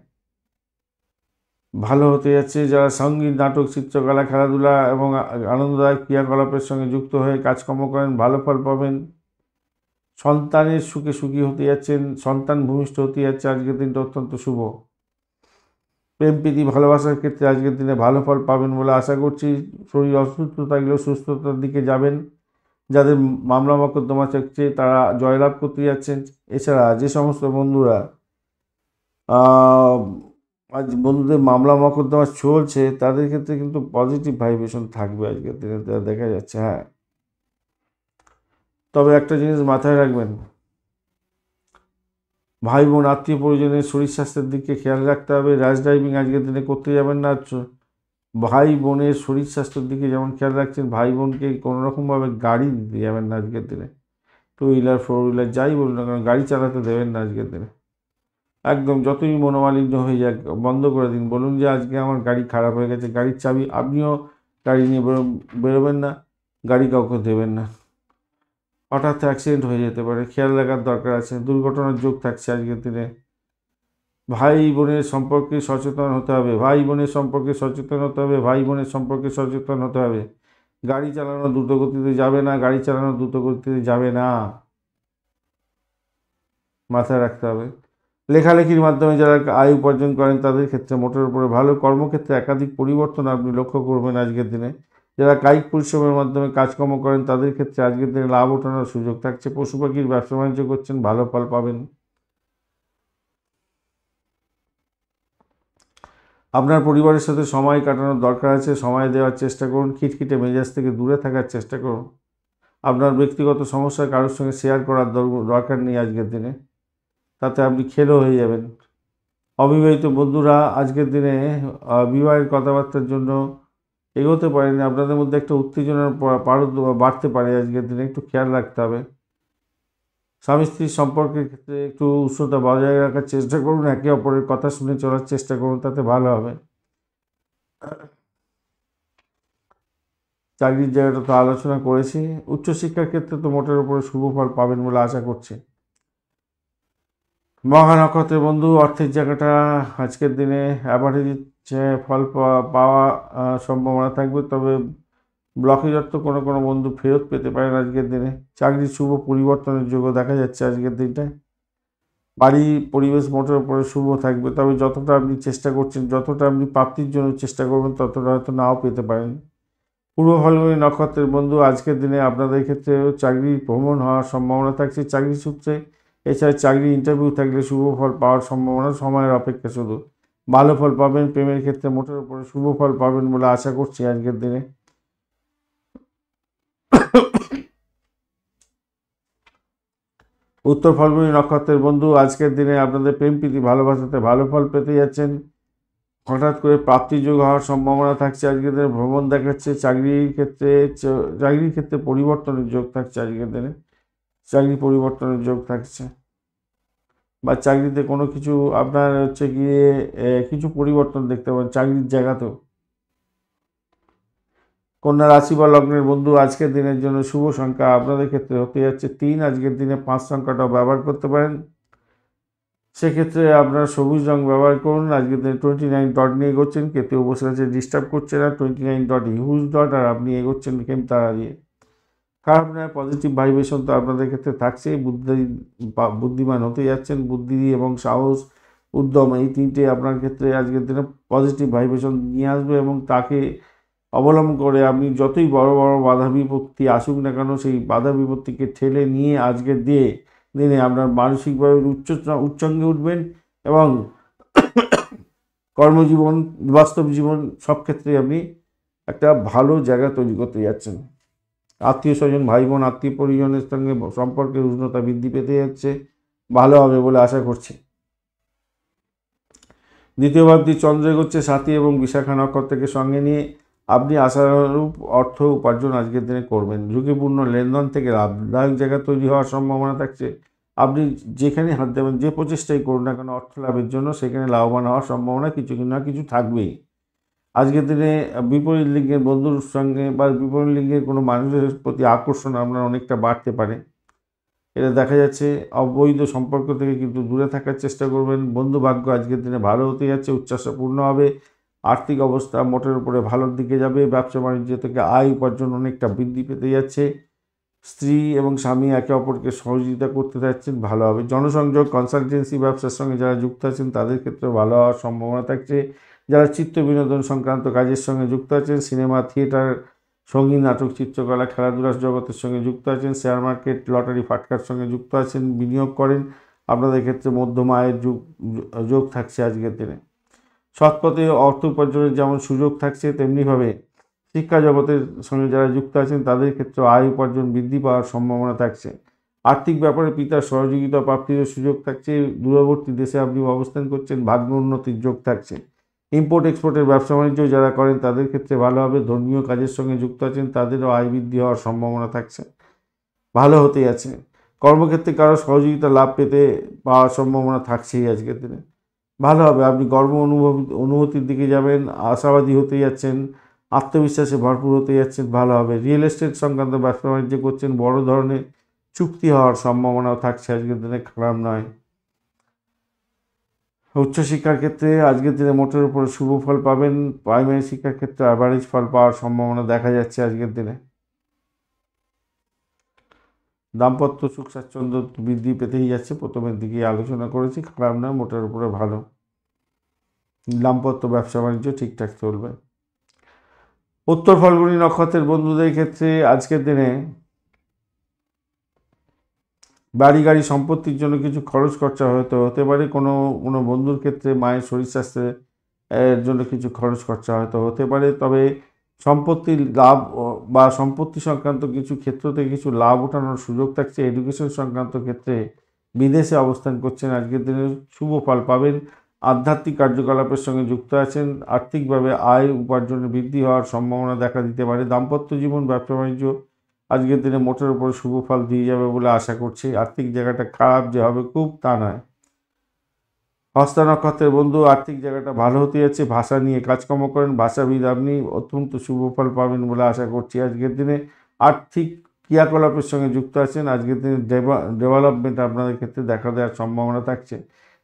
ভালো হতে যাচ্ছে। যারা সঙ্গীত নাটক চিত্রকলা খেলাধুলা এবং আনন্দদায়ক ক্রিয়াকলাপের সঙ্গে যুক্ত হয়ে কাজকর্ম করেন, ভালো ফল পাবেন। সন্তানের সুখে সুখী হতে যাচ্ছেন, সন্তান ভূমিষ্ঠ হতে যাচ্ছে, আজকের দিনটা অত্যন্ত শুভ। প্রেম প্রীতি ভালোবাসার ক্ষেত্রে আজকের দিনে ভালো ফল পাবেন বলে আশা করছি। শরীর অসুস্থ থাকলেও সুস্থতার দিকে যাবেন, যাদের মামলা মোকদ্দমা চলছে তারা জয়লাভ করতে যাচ্ছেন। এছাড়া যে সমস্ত বন্ধুরা আজ বন্ধুদের মামলা মোকদ্দমা চলছে তাদের ক্ষেত্রে কিন্তু পজিটিভ ভাইব্রেশন থাকবে আজকের দিনে দেখা যাচ্ছে। হ্যাঁ, তবে একটা জিনিস মাথায় রাখবেন, ভাই বোন আত্মীয় পরিজনের শরীর স্বাস্থ্যের দিকে খেয়াল রাখতে হবে। র্যাশ ড্রাইভিং আজকের দিনে করতে যাবেন না। ভাই বোনের শরীর স্বাস্থ্যের দিকে যেমন খেয়াল রাখছেন, ভাই বোনকে কোনোরকমভাবে গাড়ি দিতে যাবেন না আজকের দিনে। টু হুইলার, ফোর হুইলার যাই বলুন না কেন, গাড়ি চালাতে দেবেন না আজকের দিনে। একদম যতই মনোমালিন্য হয়ে যাক বন্ধ করে দিন, বলুন যে আজকে আমার গাড়ি খারাপ হয়ে গেছে, গাড়ির চাবি আপনিও গাড়ি নিয়ে বেরোবেন না, গাড়ি কাউকে দেবেন না। হঠাৎ অ্যাক্সিডেন্ট হয়ে যেতে পারে, খেয়াল রাখার দরকার আছে। দুর্ঘটনার যোগ থাকছে আজকের দিনে। ভাই বোনের সম্পর্কে সচেতন হতে হবে, ভাই বোনের সম্পর্কে সচেতন হতে হবে, ভাই বোনের সম্পর্কে সচেতন হতে হবে। গাড়ি চালানো দ্রুতগতিতে যাবে না, গাড়ি চালানো দ্রুতগতিতে যাবে না, মাথায় রাখতে হবে। লেখালেখির মাধ্যমে যারা আয় উপার্জন করেন তাদের ক্ষেত্রে মোটের উপরে ভালো। কর্মক্ষেত্রে একাধিক পরিবর্তন আপনি লক্ষ্য করবেন আজকের দিনে। যারা কায়িক পরিশ্রমের মাধ্যমে কাজকর্ম করেন তাদের ক্ষেত্রে আজকের দিনে লাভ ওঠানোর সুযোগ থাকছে। পশু পাখির ব্যবসা বাণিজ্য করছেন, ভালো ফল পাবেন। আপনার পরিবারের সাথে সময় কাটানোর দরকার আছে, সময় দেওয়ার চেষ্টা করুন। খিটখিটে মেজাজ থেকে দূরে থাকার চেষ্টা করুন। আপনার ব্যক্তিগত সমস্যা কারোর সঙ্গে শেয়ার করার দরকার নেই আজকের দিনে, তাতে আপনি খেলো হয়ে যাবেন। অবিবাহিত বন্ধুরা আজকের দিনে বিবাহের কথাবার্তার জন্য এগোতে পারেনি। আপনাদের মধ্যে একটা উত্তেজনার পারদ বাড়তে পারে আজকের দিনে, একটু খেয়াল রাখতে হবে। স্বামী স্ত্রীর সম্পর্কের ক্ষেত্রে একটু উষ্ণতা বজায় রাখার চেষ্টা করুন, একে অপরের কথা শুনে চলার চেষ্টা করুন, তাতে ভালো হবে। চাকরির জায়গাটা তো আলোচনা করেছি। উচ্চশিক্ষার ক্ষেত্রে তো মোটের উপরে শুভ ফল পাবেন বলে আশা করছি। মহা নক্ষত্রের বন্ধু, অর্থের জায়গাটা আজকের দিনে অ্যাভারেজ ফল পাওয়া সম্ভাবনা থাকবে, তবে ব্লকেজ অর্থ কোনো কোনো বন্ধু ফেরত পেতে পারেন আজকের দিনে। চাকরির শুভ পরিবর্তনের যোগ্য দেখা যাচ্ছে আজকের দিনটায়। বাড়ি পরিবেশ মোটের উপরে শুভ থাকবে, তবে যতটা আপনি চেষ্টা করছেন, যতটা আপনি প্রাপ্তির জন্য চেষ্টা করবেন ততটা হয়তো নাও পেতে পারেন। পূর্ব ফাল্গুনী নক্ষত্রের বন্ধু, আজকের দিনে আপনাদের ক্ষেত্রে চাকরি ভ্রমণ হওয়ার সম্ভাবনা থাকছে চাকরি সূত্রে। এছাড়া চাকরি ইন্টারভিউ থাকলে শুভ ফল পাওয়ার সম্ভাবনা, সময়ের অপেক্ষা শুধু। ভালো ফল পাবেন, প্রেমের ক্ষেত্রে মোটের উপরে শুভ ফল পাবেন বলে আশা করছি আজকের দিনে। উত্তর ফাল্গুনী নক্ষত্রের বন্ধু, আজকের দিনে আপনাদের প্রেম প্রীতি ভালোবাসাতে ভালো ফল পেতে যাচ্ছেন। হঠাৎ করে প্রাপ্তিযোগ হওয়ার সম্ভাবনা থাকছে আজকের দিনে। ভ্রমণ দেখাচ্ছে। চাকরির ক্ষেত্রে পরিবর্তনের যোগ থাকছে আজকের দিনে। চাকরি পরিবর্তনের যোগ থাকছে, বা চাকরিতে কোনো কিছু আপনার হচ্ছে গিয়ে কিছু পরিবর্তন দেখতে পাবেন চাকরির জায়গাতেও। কন্যা রাশি বা লগ্নের বন্ধু, আজকের দিনের জন্য শুভ সংখ্যা আপনাদের ক্ষেত্রে হতে যাচ্ছে 3। আজকের দিনে 5 সংখ্যাটাও ব্যবহার করতে পারেন। সেক্ষেত্রে আপনারা সবুজ রং ব্যবহার করুন। আজকের দিনে 29 ডট নিয়ে এগোচ্ছেন, কেতেও বসে আছে, ডিস্টার্ব করছে না। 29 ডট হিউজ ডট, আর আপনি এগোচ্ছেন তারা দিয়ে। খারাপ নয়, পজিটিভ ভাইব্রেশন তো আপনাদের ক্ষেত্রে থাকছে। বুদ্ধিমান হতে যাচ্ছেন। বুদ্ধি এবং সাহস, উদ্যম, এই তিনটে আপনার ক্ষেত্রে আজকের দিনে পজিটিভ ভাইব্রেশন নিয়ে আসবে, এবং তাকে অবলম্বন করে আপনি যতই বড় বড় বাধা বিপত্তি আসুক না কেন, সেই বাধা বিপত্তিকে ঠেলে নিয়ে আজকের দিনে আপনার মানসিকভাবে উচ্চঙ্গে উঠবেন, এবং কর্মজীবন, বাস্তব জীবন সব ক্ষেত্রেই আপনি একটা ভালো জায়গা তৈরি করতে যাচ্ছেন। আত্মীয় স্বজন, ভাই বোন, আত্মীয় পরিজনের সঙ্গে সম্পর্কের উষ্ণতা বৃদ্ধি পেতে যাচ্ছে, ভালো হবে বলে আশা করছি। দ্বিতীয় ভাবটি চন্দ্র এগোচ্ছে 7 এবং বিশাখা নক্ষত্রকে সঙ্গে নিয়ে। আপনি আশানুরূপ অর্থ উপার্জন আজকের দিনে করবেন। ঝুঁকিপূর্ণ লেনদেন থেকে লাভদায়ক জায়গা তৈরি হওয়ার সম্ভাবনা থাকছে। আপনি যেখানে হাত দেবেন, যে প্রচেষ্টাই করুন না কেন অর্থ লাভের জন্য, সেখানে লাভবান হওয়ার সম্ভাবনা কিছু না কিছু থাকবেই। আজকের দিনে বিপরীত লিঙ্গের বন্ধুর সঙ্গে বা বিপরীত লিঙ্গের কোনো মানুষের প্রতি আকর্ষণ আপনার অনেকটা বাড়তে পারে, এটা দেখা যাচ্ছে। অবৈধ সম্পর্ক থেকে কিন্তু দূরে থাকার চেষ্টা করবেন। বন্ধু ভাগ্য আজকের দিনে ভালো হতে যাচ্ছে, উচ্চাশাপূর্ণ হবে। আর্থিক অবস্থা মোটের উপরে ভালোর দিকে যাবে। ব্যবসা বাণিজ্য থেকে আয় উপার্জন অনেকটা বৃদ্ধি পেতে যাচ্ছে। স্ত্রী এবং স্বামী একে অপরকে সহযোগিতা করতে যাচ্ছেন, ভালো হবে। জনসংযোগ, কনসালটেন্সি ব্যবসার সঙ্গে যারা যুক্ত আছেন তাদের ক্ষেত্রে ভালো হওয়ার সম্ভাবনা থাকছে। যারা চিত্ত বিনোদন সংক্রান্ত কাজের সঙ্গে যুক্ত আছেন, সিনেমা, থিয়েটার সঙ্গীত, নাটক, চিত্রকলা, খেলাধুলার জগতের সঙ্গে যুক্ত আছেন, শেয়ার মার্কেট, লটারি, ফাটকার সঙ্গে যুক্ত আছেন, বিনিয়োগ করেন, আপনাদের ক্ষেত্রে মধ্যম আয়ের যোগ থাকছে আজকের দিনে। সৎ পথে অর্থ উপার্জনের যেমন সুযোগ থাকছে, তেমনিভাবে শিক্ষা জগতের সঙ্গে যারা যুক্ত আছেন তাদের ক্ষেত্রে আয় উপার্জন বৃদ্ধি পাওয়ার সম্ভাবনা থাকছে। আর্থিক ব্যাপারে পিতার সহযোগিতা প্রাপ্তির সুযোগ থাকছে। দূরবর্তী দেশে আপনি অবস্থান করছেন, ভাগ্য উন্নতির যোগ থাকছে। ইম্পোর্ট এক্সপোর্টের ব্যবসা বাণিজ্য যারা করেন তাদের ক্ষেত্রে ভালো হবে। ধর্মীয় কাজের সঙ্গে যুক্ত আছেন, তাদেরও আয় বৃদ্ধি হওয়ার সম্ভাবনা থাকছে, ভালো হতেই আছে। কর্মক্ষেত্রে কারো সহযোগিতা লাভ পেতে পাওয়ার সম্ভাবনা থাকছেই আজকের দিনে, ভালো হবে। আপনি গর্ব অনুভূতির দিকে যাবেন, আশাবাদী হতে যাচ্ছেন, আত্মবিশ্বাসে ভরপুর হতে যাচ্ছেন, ভালো হবে। রিয়েল এস্টেট সংক্রান্ত ব্যবসা বাণিজ্য করছেন, বড় ধরনের চুক্তি হওয়ার সম্ভাবনাও থাকছে আজকের দিনে, খারাপ নয়। উচ্চশিক্ষার ক্ষেত্রে আজকের দিনে মোটের উপরে শুভ ফল পাবেন। প্রাইমারি শিক্ষার ক্ষেত্রে অ্যাভারেজ ফল পাওয়ার সম্ভাবনা দেখা যাচ্ছে আজকের দিনে। দাম্পত্য সুখ স্বাচ্ছন্দ্য বৃদ্ধি পেতেই যাচ্ছে, প্রথমের দিকে আলোচনা করেছি, খারাপ নয়, মোটের উপরে ভালো। দাম্পত্য ব্যবসা বাণিজ্য ঠিকঠাক চলবে। উত্তর ফাল্গুনী নক্ষত্রের বন্ধুদের ক্ষেত্রে আজকের দিনে বাড়ি গাড়ি সম্পত্তির জন্য কিছু খরচ খরচা হতে পারে। কোনো কোনো বন্ধুর ক্ষেত্রে মায়ের শরীর স্বাস্থ্যের জন্য কিছু খরচ খরচা হতে পারে। তবে সম্পত্তির লাভ বা সম্পত্তি সংক্রান্ত কিছু ক্ষেত্র থেকে কিছু লাভ ওঠানোর সুযোগ থাকছে। এডুকেশন সংক্রান্ত ক্ষেত্রে বিদেশে অবস্থান করছেন, আজকের দিনে শুভ ফল পাবেন। আধ্যাত্মিক কার্যকলাপের সঙ্গে যুক্ত আছেন, আর্থিকভাবে আয় উপার্জনের বৃদ্ধি হওয়ার সম্ভাবনা দেখা দিতে পারে। দাম্পত্য জীবন, ব্যবসা বাণিজ্য আজকের দিনে মোটের উপর শুভ ফল দিয়ে যাবে বলে আশা করছি। আর্থিক জায়গাটা খারাপ যে হবে খুব তা নয়। হস্তা নক্ষত্রের বন্ধু, আর্থিক জায়গাটা ভালো হতে যাচ্ছে। ভাষা নিয়ে কাজকর্ম করেন, ভাষাবিদ, আপনি অত্যন্ত শুভ ফল পাবেন বলে আশা করছি আজকের দিনে। আর্থিক ক্রিয়াকলাপের সঙ্গে যুক্ত আছেন, আজকের দিনে ডেভেলপমেন্ট আপনাদের ক্ষেত্রে দেখা দেওয়ার সম্ভাবনা থাকছে।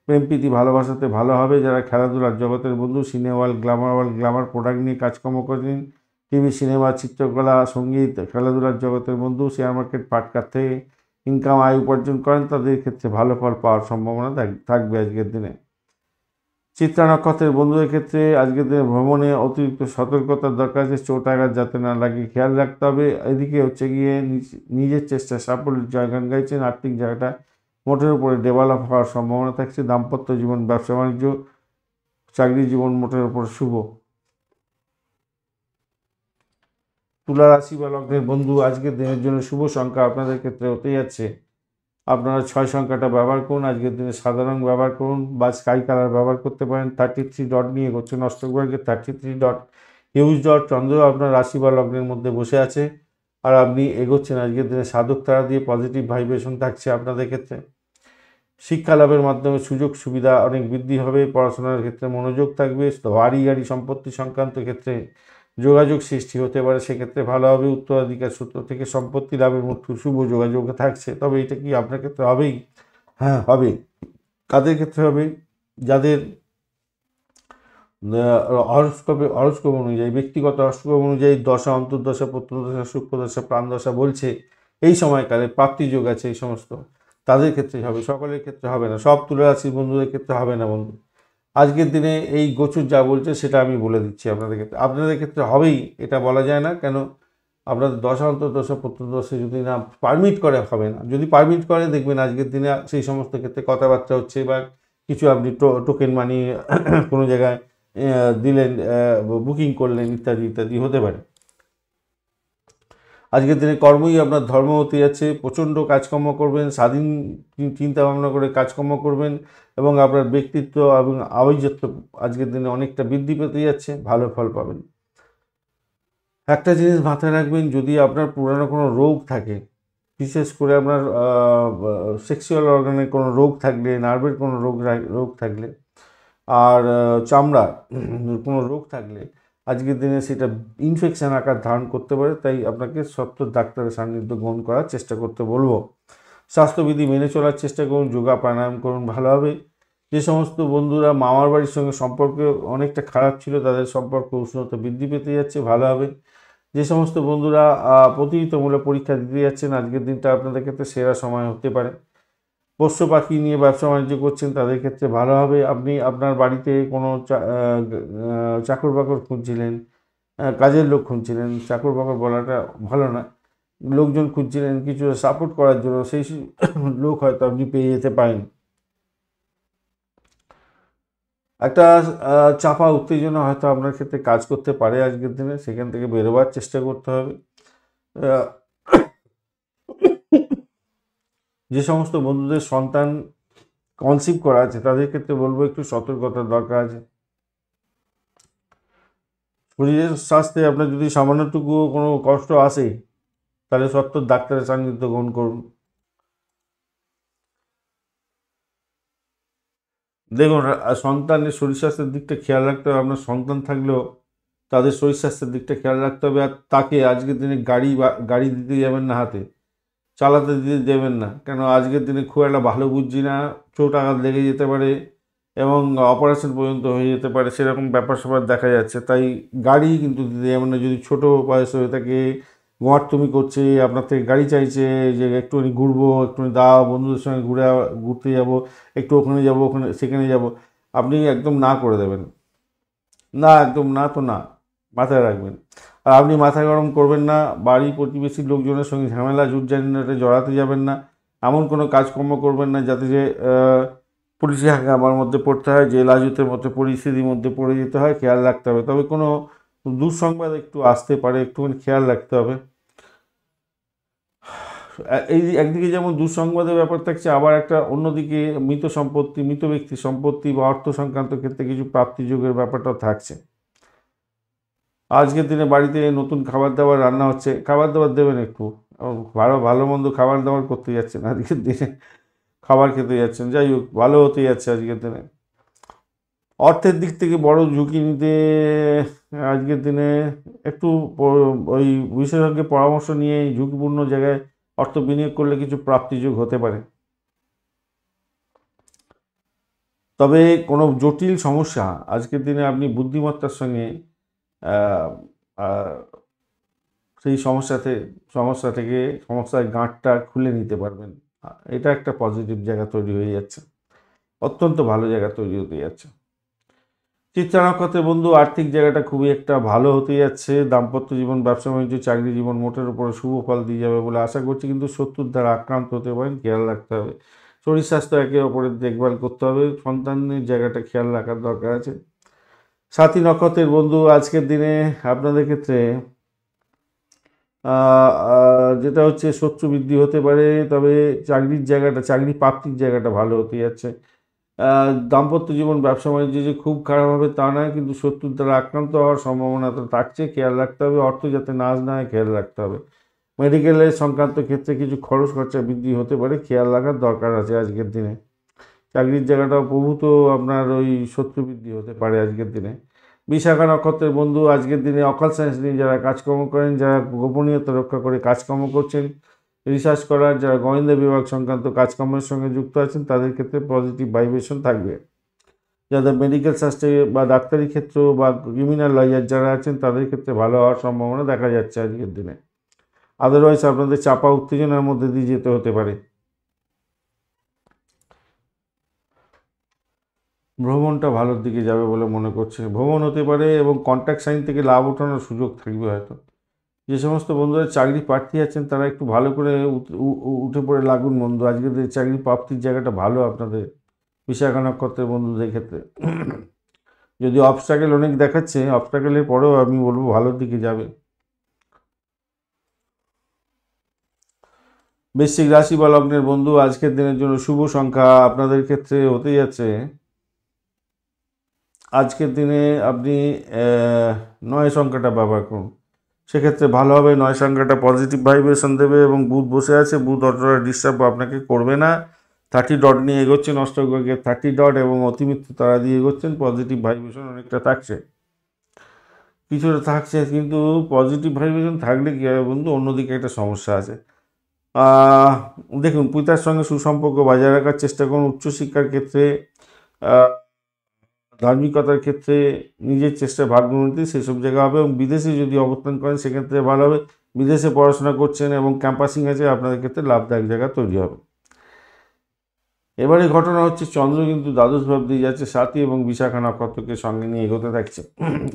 প্রেম প্রীতি ভালোবাসাতে ভালো হবে। যারা খেলাধুলার জগতের বন্ধু, সিনেমা ওয়ার্ল্ড, গ্ল্যামার প্রোডাক্ট নিয়ে কাজকর্ম করেন, টিভি, সিনেমা, চিত্রকলা, সঙ্গীত, খেলাধুলার জগতের বন্ধু, শেয়ার মার্কেট, ফাটকার থেকে ইনকাম, আয় উপার্জন করেন, তাদের ক্ষেত্রে ভালো ফল পাওয়ার সম্ভাবনা থাকবে আজকের দিনে। চিত্রা নক্ষত্রের বন্ধুদের ক্ষেত্রে আজকের দিনে ভ্রমণে অতিরিক্ত সতর্কতার দরকার আছে, চোট আঘাত যাতে না লাগে খেয়াল রাখতে হবে। এদিকে হচ্ছে গিয়ে নিজের চেষ্টা সাফল্যের জয়গান গাইছেন। আর্থিক জায়গাটা মোটের উপরে ডেভেলপ হওয়ার সম্ভাবনা থাকছে। দাম্পত্য জীবন, ব্যবসা বাণিজ্য, চাকরি জীবন মোটের উপর শুভ। তুলা রাশি বা লগ্নের বন্ধু, আজকের দিনের জন্য শুভ সংখ্যা আপনাদের ক্ষেত্রে হতে যাচ্ছে, আপনারা 6 সংখ্যাটা ব্যবহার করুন। আজকের দিনে সাদা রং ব্যবহার করুন বা স্কাই কালার ব্যবহার করতে পারেন। 33 ডট নিয়ে করছেন অষ্টগ্রহের 33 ডট, হিউজ ডট। চন্দ্র আপনার রাশি বা লগ্নের মধ্যে বসে আছে আর আপনি এগোচ্ছেন। আজকের দিনে সাধক তারা দিয়ে পজিটিভ ভাইব্রেশন থাকছে আপনাদের ক্ষেত্রে। শিক্ষা লাভের মাধ্যমে সুযোগ সুবিধা অনেক বৃদ্ধি হবে। পড়াশোনার ক্ষেত্রে মনোযোগ থাকবে। বাড়ি গাড়ি সম্পত্তি সংক্রান্ত ক্ষেত্রে যোগাযোগ সৃষ্টি হতে পারে, সেক্ষেত্রে ভালো হবে। উত্তরাধিকার সূত্র থেকে সম্পত্তি লাভের মধ্যে শুভ যোগাযোগ থাকছে। তবে এটা কি আপনার ক্ষেত্রে হবেই? হ্যাঁ, হবে। কাদের ক্ষেত্রে হবে? যাদের হরস্কোপ অনুযায়ী, ব্যক্তিগত হরস্কোপ অনুযায়ী দশা, অন্তর্দশা, প্রত্যদশা, শুক্রদশা, প্রাণদশা বলছে এই সময়কালে প্রাপ্তি যোগ আছে, এই সমস্ত তাদের ক্ষেত্রে হবে, সকলের ক্ষেত্রে হবে না। সব তুলা রাশির বন্ধুদের ক্ষেত্রে হবে না বন্ধু। আজকের দিনে এই গোচর যা বলছে সেটা আমি বলে দিচ্ছি আপনাদের ক্ষেত্রে। আপনাদের ক্ষেত্রে হবেই, এটা বলা যায় না। কেন? আপনাদের দশা, অন্তর্দশা, প্রত্যদশা যদি না পারমিট করে হবে না। যদি পারমিট করে দেখবেন আজকের দিনে সেই সমস্ত ক্ষেত্রে কথাবার্তা হচ্ছে বা কিছু আপনি টোকেন মানি কোনো জায়গায় দিলেন, বুকিং করলেন, ইত্যাদি ইত্যাদি হতে পারে। আজকের দিনে কর্মই আপনার ধর্ম হতে যাচ্ছে। প্রচণ্ড কাজকর্ম করবেন, স্বাধীন চিন্তা ভাবনা করে কাজকর্ম করবেন এবং আপনার ব্যক্তিত্ব এবং আভিজাত্য আজকের দিনে অনেকটা বৃদ্ধি পেতে যাচ্ছে, ভালো ফল পাবেন। একটা জিনিস মাথায় রাখবেন, যদি আপনার পুরানো কোনো রোগ থাকে, বিশেষ করে আপনার সেক্সুয়াল অর্গানের কোনো রোগ থাকলে, নার্ভের কোনো রোগ থাকলে, আর চামড়ার কোনো রোগ থাকলে, আজকের দিনে সেটা ইনফেকশন আকার ধারণ করতে পারে। তাই আপনাকে সত্ত্বর ডাক্তারের সান্নিধ্য গ্রহণ করার চেষ্টা করতে বলবো। স্বাস্থ্যবিধি মেনে চলার চেষ্টা করুন, যোগা প্রাণায়াম করুন, ভালো হবে। যে সমস্ত বন্ধুরা মামার বাড়ির সঙ্গে সম্পর্ক অনেকটা খারাপ ছিল, তাদের সম্পর্ক উষ্ণতা বৃদ্ধি পেতে যাচ্ছে, ভালো হবে। যে সমস্ত বন্ধুরা প্রতিযোগিতামূলক পরীক্ষা দিতে যাচ্ছেন, আজকের দিনটা আপনাদের ক্ষেত্রে সেরা সময় হতে পারে। পোষ্য পাখি নিয়ে ব্যবসা বাণিজ্য করছেন, তাদের ক্ষেত্রে ভালো হবে। আপনি আপনার বাড়িতে কোনো চাকর বাকর খুঁজছিলেন, কাজের লোক খুঁজছিলেন, চাকর বাকর বলাটা ভালো না, লোকজন খুঁজছিলেন কিছু সাপোর্ট করার জন্য, সেই লোক হয়তো আপনি পেয়ে যেতে পারেন। একটা চাপা উত্তেজনা হয়তো আপনার ক্ষেত্রে কাজ করতে পারে আজকের দিনে, সেখান থেকে বেরোবার চেষ্টা করতে হবে। আহ, যে সমস্ত বন্ধুদের সন্তান কনসিভ করা আছে তাদের ক্ষেত্রে বলবো একটু সতর্কতার দরকার আছে। শরীরের স্বাস্থ্যে আপনার যদি সামান্যটুকু কোনো কষ্ট আসে তাহলে সত্ত্বর ডাক্তারের সান্নিধ্য গ্রহণ করুন। দেখুন, সন্তানের শরীর স্বাস্থ্যের দিকটা খেয়াল রাখতে হবে। আপনার সন্তান থাকলেও তাদের শরীর স্বাস্থ্যের দিকটা খেয়াল রাখতে হবে। আর তাকে আজকের দিনে গাড়ি দিতে যাবেন না হাতে, চালাতে দিতে দেবেন না, কেন আজকের দিনে খুব একটা ভালো বুঝছি না, চোট আঘাত লেগে যেতে পারে এবং অপারেশন পর্যন্ত হয়ে যেতে পারে, সেরকম ব্যাপার স্যাপার দেখা যাচ্ছে। তাই গাড়ি কিন্তু দিতে যাবেন না। যদি ছোটো বয়স হয়ে থাকে, তুমি করছে, আপনার থেকে গাড়ি চাইছে যে একটুখানি ঘুরবো, একটুখানি দাও, বন্ধুদের সঙ্গে ঘুরতে যাব, একটু ওখানে যাব, ওখানে সেখানে যাব, আপনি একদম না করে দেবেন। না, একদম না তো না, মাথায় রাখবেন। আর আপনি মাথা গরম করবেন না, বাড়ি প্রতিবেশীর লোকজনের সঙ্গে ঝামেলা ঝুটঝামেলাতে জড়াতে যাবেন না, এমন কোনো কাজকর্ম করবেন না যাতে যে পুলিশি হাঙ্গামার মধ্যে পড়তে হয়, জেল হাজতের মধ্যে পরিস্থিতির মধ্যে পড়ে যেতে হয়, খেয়াল রাখতে হবে। তবে কোনো দুঃসংবাদ একটু আসতে পারে, একটুখানি খেয়াল রাখতে হবে। এই একদিকে যেমন দুঃসংবাদের ব্যাপার থাকছে, আবার একটা অন্যদিকে মৃত ব্যক্তির সম্পত্তি বা অর্থ সংক্রান্ত ক্ষেত্রে কিছু প্রাপ্তিযোগের ব্যাপারটাও থাকছে। আজকের দিনে বাড়িতে নতুন খাবার দাবার রান্না হচ্ছে, খাবার দাবার দেবেন একটু, ভালো ভালো মন্দ খাবার দাবার করতে যাচ্ছেন আজকের দিনে, খাবার খেতে যাচ্ছেন, যাই হোক ভালো হতে যাচ্ছে আজকের দিনে। অর্থের দিক থেকে বড় ঝুঁকি নিতে আজকের দিনে একটু ওই বিশেষজ্ঞের পরামর্শ নিয়ে ঝুঁকিপূর্ণ জায়গায় অর্থ বিনিয়োগ করলে কিছু প্রাপ্তিযোগ হতে পারে। তবে কোনো জটিল সমস্যা আজকের দিনে আপনি বুদ্ধিমত্তার সঙ্গে আহ, আহ, সেই সমস্যার গাঁটটা খুলে নিতে পারবেন। এটা একটা পজিটিভ জায়গা তৈরি হয়ে যাচ্ছে, অত্যন্ত ভালো জায়গা তৈরি হতে যাচ্ছে। চিত্রা নক্ষত্রের বন্ধু, আর্থিক জায়গাটা খুবই একটা ভালো হতে যাচ্ছে। দাম্পত্য জীবন, ব্যবসা বাণিজ্য, চাকরি জীবন মোটের উপরে শুভ ফল দিয়ে যাবে বলে আশা করছি, কিন্তু শত্রুর দ্বারা আক্রান্ত হতে পারেন, খেয়াল রাখতে হবে। শরীর স্বাস্থ্য একে অপরের দেখভাল করতে হবে, সন্তানের জায়গাটা খেয়াল রাখার দরকার আছে। সাথী নক্ষত্রের বন্ধু, আজকের দিনে আপনাদের ক্ষেত্রে যেটা হচ্ছে শত্রু বৃদ্ধি হতে পারে, তবে চাকরি প্রাপ্তির জায়গাটা ভালো হতে যাচ্ছে। দাম্পত্য জীবন, ব্যবসা বাণিজ্য যে খুব খারাপ হবে তা নয়, কিন্তু শত্রুর দ্বারা আক্রান্ত হওয়ার সম্ভাবনাটা থাকছে, খেয়াল রাখতে হবে। অর্থ যাতে নাশ না হয় খেয়াল রাখতে হবে। মেডিকেলের সংক্রান্ত ক্ষেত্রে কিছু খরচ খরচা বৃদ্ধি হতে পারে, খেয়াল রাখার দরকার আছে আজকের দিনে। চাকরির জায়গাটাও প্রভূত আপনার ওই শত্রু বৃদ্ধি হতে পারে আজকের দিনে। বিশাখা নক্ষত্রের বন্ধু, আজকের দিনে অকাল সায়েন্স নিয়ে যারা কাজকর্ম করেন, যারা গোপনীয়তা রক্ষা করে কাজকর্ম করছেন, রিসার্চ করার, যারা গোয়েন্দা বিভাগ সংক্রান্ত কাজকর্মের সঙ্গে যুক্ত আছেন, তাদের ক্ষেত্রে পজিটিভ ভাইব্রেশন থাকবে। যাদের মেডিকেল শাস্ত্রে বা ডাক্তারি ক্ষেত্র বা ক্রিমিনাল লয়ার যারা আছেন, তাদের ক্ষেত্রে ভালো হওয়ার সম্ভাবনা দেখা যাচ্ছে আজকের দিনে। আদারওয়াইজ আপনাদের চাপা উত্তেজনার মধ্যে দিয়ে যেতে হতে পারে। ভ্রমণটা ভালোর দিকে যাবে বলে মনে করছে, ভ্রমণ হতে পারে এবং কন্ট্রাক্ট সাইন থেকে লাভ ওঠানোর সুযোগ থাকবে হয়তো। যে সমস্ত বন্ধুরা চাকরি প্রার্থী আছেন তারা একটু ভালো করে উঠে পড়ে লাগুন বন্ধু, আজকের চাকরি প্রাপ্তির জায়গাটা ভালো আপনাদের বিশাখা নক্ষত্রের বন্ধুদের ক্ষেত্রে। যদি অবস্ট্রাগল অনেক দেখাচ্ছে, অবস্ট্রাগলের পরেও আমি বলবো ভালোর দিকে যাবে। বৃশ্চিক রাশি বা লগ্নের বন্ধু, আজকের দিনের জন্য শুভ সংখ্যা আপনাদের ক্ষেত্রে হতে যাচ্ছে, আজকের দিনে আপনি 9 সংখ্যাটা ব্যবহার করুন, সেক্ষেত্রে ভালো হবে। 9 সংখ্যাটা পজিটিভ ভাইব্রেশন দেবে এবং বুধ বসে আছে, বুধ অতটা ডিস্টার্ব আপনাকে করবে না। 30 ডট নিয়ে এগোচ্ছেন, অষ্টগ্রহের 30 ডট এবং অতিমিত্র তারা দিয়ে এগোচ্ছেন, পজিটিভ ভাইব্রেশন অনেকটা থাকছে, কিছুটা থাকছে। কিন্তু পজিটিভ ভাইব্রেশন থাকলে কী হবে বন্ধু, অন্যদিকে একটা সমস্যা আছে। দেখুন, পিতার সঙ্গে সুসম্পর্ক বজায় রাখার চেষ্টা করুন। উচ্চশিক্ষার ক্ষেত্রে, ধার্মিকতার ক্ষেত্রে নিজের চেষ্টায় ভাগ্যোন্নতি সেসব জায়গা হবে, এবং বিদেশে যদি অবস্থান করেন সেক্ষেত্রে ভালো হবে। বিদেশে পড়াশোনা করছেন এবং ক্যাম্পাসিং আছে, আপনাদের ক্ষেত্রে লাভদায়ক জায়গা তৈরি হবে। এবারে ঘটনা হচ্ছে চন্দ্র কিন্তু দ্বাদশ ভাব দিয়ে যাচ্ছে সাথী এবং বিশাখা নক্ষত্রকে সঙ্গে নিয়ে এগোতে থাকছে।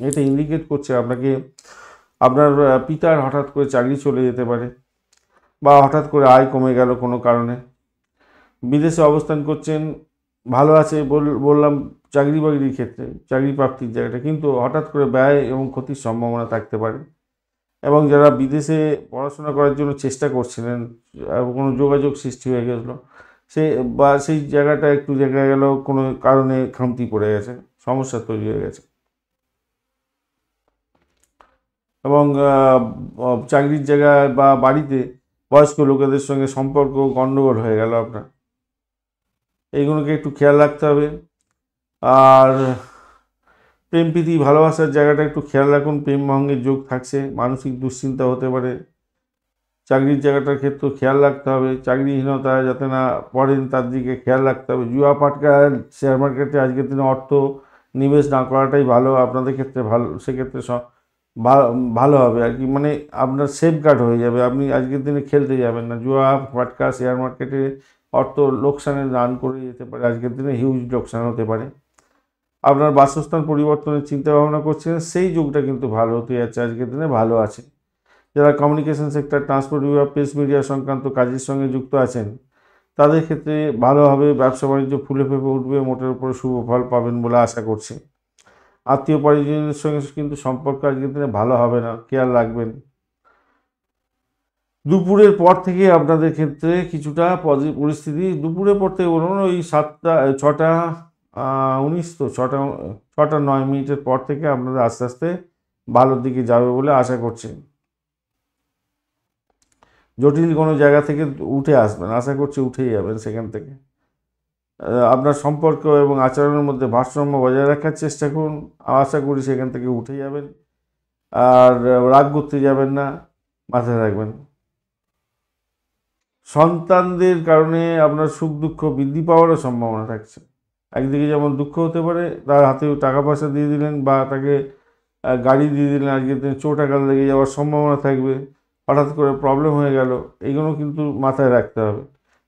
এটা ইন্ডিকেট করছে আপনাকে আপনার পিতার হঠাৎ করে চাকরি চলে যেতে পারে, বা হঠাৎ করে আয় কমে গেল কোনো কারণে। বিদেশে অবস্থান করছেন, ভালো আছে বললাম চাকরি বাকরির ক্ষেত্রে, চাকরি প্রাপ্তির জায়গাটা, কিন্তু হঠাৎ করে ব্যয় এবং ক্ষতির সম্ভাবনা থাকতে পারে। এবং যারা বিদেশে পড়াশোনা করার জন্য চেষ্টা করছিলেন, কোনো যোগাযোগ সৃষ্টি হয়ে গেছিলো, সেই জায়গাটা একটু দেখা গেল কোনো কারণে খামতি পড়ে গেছে, সমস্যা তৈরি হয়ে গেছে। এবং চাকরির জায়গায় বা বাড়িতে বয়স্ক লোকেদের সঙ্গে সম্পর্ক গণ্ডগোল হয়ে গেল আপনার, এইগুলোকে একটু খেয়াল রাখতে হবে। আর প্রেম প্রীতি ভালোবাসার জায়গাটা একটু খেয়াল রাখুন, প্রেম ভঙ্গের যোগ থাকছে, মানসিক দুশ্চিন্তা হতে পারে। চাকরির জায়গাটার ক্ষেত্রেও খেয়াল রাখতে হবে, চাকরিহীনতা যাতে না পড়েন তার দিকে খেয়াল রাখতে হবে। জুয়া পাটকা শেয়ার মার্কেটে আজকের দিনে অর্থ নিবেশ না করাটাই ভালো আপনাদের ক্ষেত্রে, ভালো সেক্ষেত্রে ভালো হবে আর কি, মানে আপনার সেফগার্ড হয়ে যাবে, আপনি আজকের দিনে খেলতে যাবেন না। জুয়া পাটকা শেয়ার মার্কেটে অর্থ লোকসানের রান করে যেতে পারে, আজকের দিনে হিউজ লোকসান হতে পারে। আপনার বাসস্থান পরিবর্তনের চিন্তা ভাবনা করছেন, সেই যুগটা কিন্তু ভালো হতে যাচ্ছে, আজকের দিনে ভালো আছে। যারা কমিউনিকেশন সেক্টর, ট্রান্সপোর্ট বিভাগ, প্রেস মিডিয়া সংক্রান্ত কাজের সঙ্গে যুক্ত আছেন, তাদের ক্ষেত্রে ভালো হবে, ব্যবসা বাণিজ্য ফুলে ফেঁপে উঠবে, মোটের উপরে শুভ ফল পাবেন বলে আশা করছি। আত্মীয় পরিজনের সঙ্গে কিন্তু সম্পর্ক আজকের দিনে ভালো হবে না, খেয়াল রাখবেন। দুপুরের পর থেকে আপনাদের ক্ষেত্রে কিছুটা পরিস্থিতি, দুপুরের পর থেকে বলুন ওই 6টা 19 তো 6টা 9 মিনিটের পর থেকে আপনাদের আস্তে আস্তে ভালোর দিকে যাবে বলে আশা করছি। জটিল কোনো জায়গা থেকে উঠে আসবেন, আশা করছি উঠেই যাবেন সেখান থেকে। আপনার সম্পর্ক এবং আচরণের মধ্যে ভারসাম্য বজায় রাখার চেষ্টা করুন, আশা করি সেখান থেকে উঠে যাবেন। আর রাগ করতে যাবেন না, মাথায় রাখবেন। সন্তানদের কারণে আপনার সুখ দুঃখ বৃদ্ধি পাওয়ারও সম্ভাবনা থাকছে। একদিকে যেমন দুঃখ হতে পারে, তার হাতেও টাকা পয়সা দিয়ে দিলেন বা তাকে গাড়ি দিয়ে দিলেন, আজকের দিনে চোট আঘাত লেগে যাওয়ার সম্ভাবনা থাকবে, হঠাৎ করে প্রবলেম হয়ে গেল, এইগুলো কিন্তু মাথায় রাখতে হবে।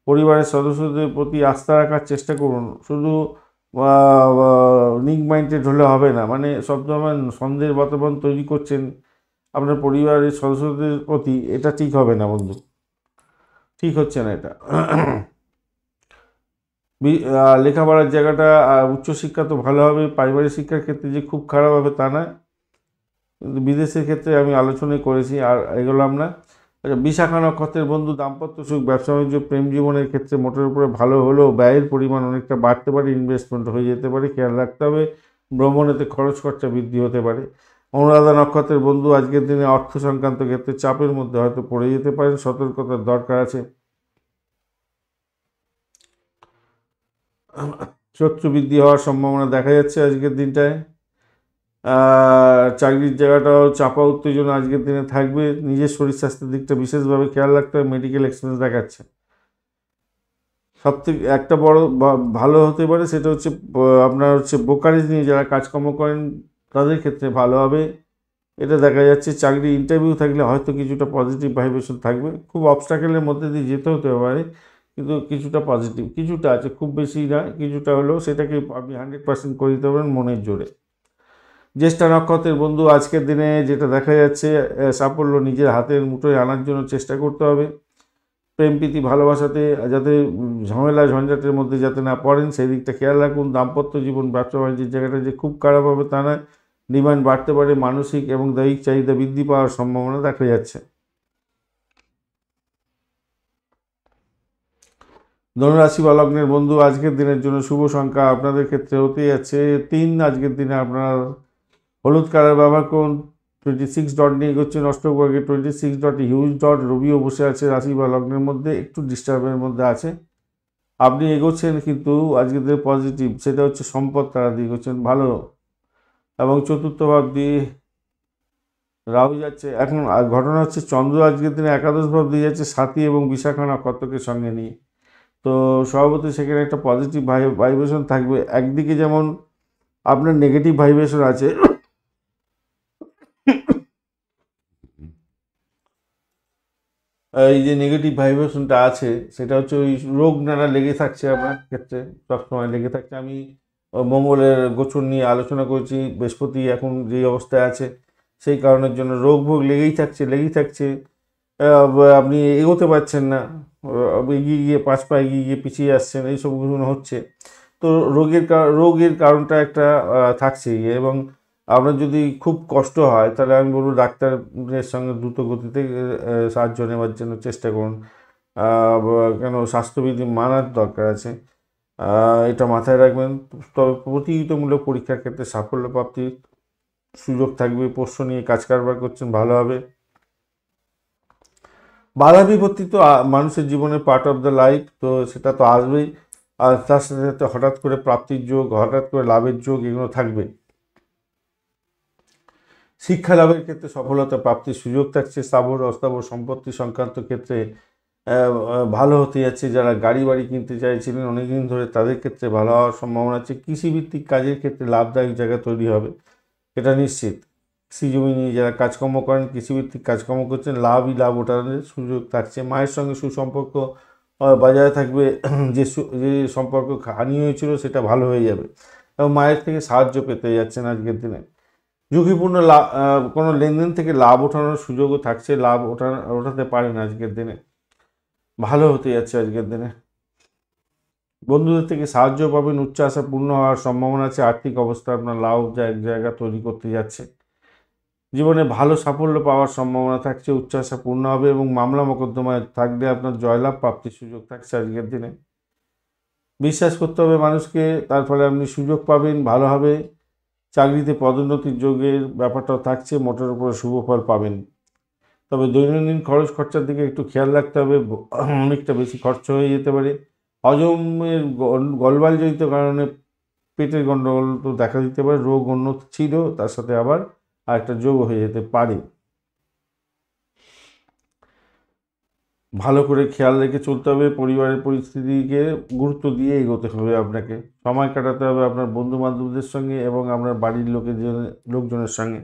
পরিবারের সদস্যদের প্রতি আস্থা রাখার চেষ্টা করুন, শুধু নিক মাইন্ডেড হলে হবে না, মানে সবসময় সন্দেহের বাতাবরণ তৈরি করছেন আপনার পরিবারের সদস্যদের প্রতি, এটা ঠিক হবে না বন্ধু, ঠিক হচ্ছে না এটা। লেখাপড়ার জায়গাটা, উচ্চশিক্ষা তো ভালো হবে, পারিবারিক শিক্ষার ক্ষেত্রে যে খুব খারাপ হবে তা নয়, কিন্তু বিদেশের ক্ষেত্রে আমি আলোচনাই করেছি, আর এগোলাম না। আচ্ছা, বিশাখা নক্ষত্রের বন্ধু দাম্পত্য সুখ, ব্যবসা বাণিজ্য, প্রেম জীবনের ক্ষেত্রে মোটের উপরে ভালো হলেও ব্যয়ের পরিমাণ অনেকটা বাড়তে পারে, ইনভেস্টমেন্ট হয়ে যেতে পারে, খেয়াল রাখতে হবে। ভ্রমণেতে খরচ খরচা বৃদ্ধি হতে পারে। অনুরাধা নক্ষত্রের বন্ধু আজকের দিনে অর্থ সংক্রান্ত ক্ষেত্রে চাপের মধ্যে হয়তো পড়ে যেতে পারেন, সতর্কতার দরকার আছে। শত্রু বৃদ্ধি হওয়ার সম্ভাবনা দেখা যাচ্ছে আজকের দিনটায়। চাকরির জায়গাটাও চাপা উত্তেজনা আজকের দিনে থাকবে, নিজের শরীর স্বাস্থ্যের দিকটা বিশেষভাবে খেয়াল রাখতে হবে, মেডিকেল এক্সপেন্স দেখাচ্ছে। সবথেকে একটা বড় ভালো হতে পারে সেটা হচ্ছে আপনার হচ্ছে ব্রোকারেজ নিয়ে যারা কাজকর্ম করেন তাদের ক্ষেত্রে ভালো হবে, এটা দেখা যাচ্ছে। চাকরি ইন্টারভিউ থাকলে হয়তো কিছুটা পজিটিভ ভাইব্রেশন থাকবে, খুব অবস্ট্রাকেলের মধ্যে দিয়ে যেতে হতে পারে, কিন্তু কিছুটা পজিটিভ কিছুটা আছে, খুব বেশি না, কিছুটা হলেও সেটাকে আপনি 100% করে দিতে পারেন মনের জোরে। জ্যেষ্ঠা নক্ষত্রের বন্ধু আজকের দিনে যেটা দেখা যাচ্ছে, সাফল্য নিজের হাতের মুঠোয় আনার জন্য চেষ্টা করতে হবে। প্রেম প্রীতি ভালোবাসাতে যাতে ঝামেলা ঝঞ্ঝাটের মধ্যে যাতে না পড়েন সেই দিকটা খেয়াল রাখুন। দাম্পত্য জীবন, ব্যবসা বাণিজ্যের জায়গাটা যে খুব খারাপ হবে তা নয়, ডিমান্ড বাড়তে পারে, মানসিক এবং দৈহিক চাহিদা বৃদ্ধি পাওয়ার সম্ভাবনা দেখা যাচ্ছে। ধনুরাশি বা লগ্নের বন্ধু আজকের দিনের জন্য শুভ সংখ্যা আপনাদের ক্ষেত্রে হতে যাচ্ছে 3। আজকের দিনে আপনার হলুদ কালার ব্যবহার করুন। 26 ডট নিয়ে এগোচ্ছেন অষ্টভাগে, 26 ডট হিউজ ডট। রবিও বসে আছে রাশি বা লগ্নের মধ্যে, একটু ডিস্টার্বের মধ্যে আছে, আপনি এগোচ্ছেন কিন্তু আজকের দিনে পজিটিভ, সেটা হচ্ছে সম্পদ তারা দিয়ে এগোচ্ছেন ভালো। এবং চতুর্থ ভাব দিয়ে রাহু যাচ্ছে। এখন ঘটনা হচ্ছে চন্দ্র আজকের দিনে একাদশ ভাব দিয়ে যাচ্ছে সাথী এবং বিশাখা নক্ষত্রকে সঙ্গে নিয়ে, তো স্বভাবতই সেখানে একটা পজিটিভ ভাইব্রেশন থাকবে। একদিকে যেমন আপনার নেগেটিভ ভাইব্রেশন আছে, এই যে নেগেটিভ ভাইব্রেশনটা আছে সেটা হচ্ছে ওই রোগ নানা লেগে থাকছে আপনার ক্ষেত্রে, সবসময় লেগে থাকছে। আমি মঙ্গলের গোচর নিয়ে আলোচনা করেছি, বৃহস্পতি এখন যে অবস্থায় আছে সেই কারণের জন্য রোগ ভোগ লেগেই থাকছে। আপনি এগোতে পারছেন না, এগিয়ে গিয়ে 5 পা এগিয়ে গিয়ে পিছিয়ে আসছেন, এইসবগুলো হচ্ছে। তো রোগের কারণটা একটা থাকছেই। এবং আপনার যদি খুব কষ্ট হয় তাহলে আমি বলবো ডাক্তারের সঙ্গে দ্রুত গতিতে সাহায্য নেওয়ার জন্য চেষ্টা করুন। কেন স্বাস্থ্যবিধি মানার দরকার আছে, এটা মাথায় রাখবেন। তবে প্রতিযোগিতামূলক পরীক্ষার ক্ষেত্রে সাফল্য প্রাপ্তির সুযোগ থাকবে। পোষ্য নিয়ে কাজ কারবার করছেন, ভালো হবে। বাধা বিপত্তি তো মানুষের জীবনে পার্ট অফ দ্য লাইফ, তো সেটা তো আসবেই। আর তার সাথে সাথে হঠাৎ করে প্রাপ্তির যোগ, হঠাৎ করে লাভের যোগ, এগুলো থাকবে। শিক্ষা লাভের ক্ষেত্রে সফলতা প্রাপ্তির সুযোগ থাকছে। স্থাবর অস্থাবর সম্পত্তি সংক্রান্ত ক্ষেত্রে ভালো হতে যাচ্ছে। যারা গাড়ি বাড়ি কিনতে চাইছিলেন অনেকদিন ধরে, তাদের ক্ষেত্রে ভালো হওয়ার সম্ভাবনা আছে। কৃষিভিত্তিক কাজের ক্ষেত্রে লাভদায়ক জায়গা তৈরি হবে, এটা নিশ্চিত। কৃষি জমি নিয়ে যারা কাজকর্ম করেন, কৃষিভিত্তিক কাজকর্ম করছেন, লাভ ওঠার সুযোগ থাকছে। মায়ের সঙ্গে সুসম্পর্ক বজায় থাকবে। যে সম্পর্ক হানি হয়েছিল সেটা ভালো হয়ে যাবে, এবং মায়ের থেকে সাহায্য পেতে যাচ্ছেন আজকের দিনে। ঝুঁকিপূর্ণ কোনো লেনদেন থেকে লাভ ওঠানোর সুযোগও থাকছে, ওঠাতে পারেন আজকের দিনে, ভালো হতে যাচ্ছে আজকের দিনে। বন্ধুদের থেকে সাহায্য পাবেন, উচ্চ আশা পূর্ণ হওয়ার সম্ভাবনা আছে। আর্থিক অবস্থা আপনার লাভ জায়গা তৈরি করতে যাচ্ছে। জীবনে ভালো সাফল্য পাওয়ার সম্ভাবনা থাকছে, উচ্চ আশা পূর্ণ হবে, এবং মামলা মোকদ্দমায় থাকলে আপনার জয়লাভ প্রাপ্তির সুযোগ থাকছে আজকের দিনে। বিশ্বাস করতে হবে মানুষকে, তার ফলে আপনি সুযোগ পাবেন, ভালো হবে। চাকরিতে পদোন্নতির যোগের ব্যাপারটাও থাকছে, মোটের উপরে শুভ ফল পাবেন। তবে দৈনন্দিন খরচার দিকে একটু খেয়াল রাখতে হবে, অনেকটা বেশি খরচ হয়ে যেতে পারে। হজমের গলবালজনিত কারণে পেটের গণ্ডগোল তো দেখা দিতে পারে। রোগ উন্নত ছিল, তার সাথে আবার আরেকটা যোগ হয়ে যেতে পারে। ভালো করে খেয়াল রেখে চলতে হবে, পরিবারের পরিস্থিতিকে গুরুত্ব দিয়ে এগোতে হবে আপনাকে। সময় কাটাতে হবে আপনার বন্ধু বান্ধবদের সঙ্গে এবং আপনার বাড়ির লোকজনের সঙ্গে,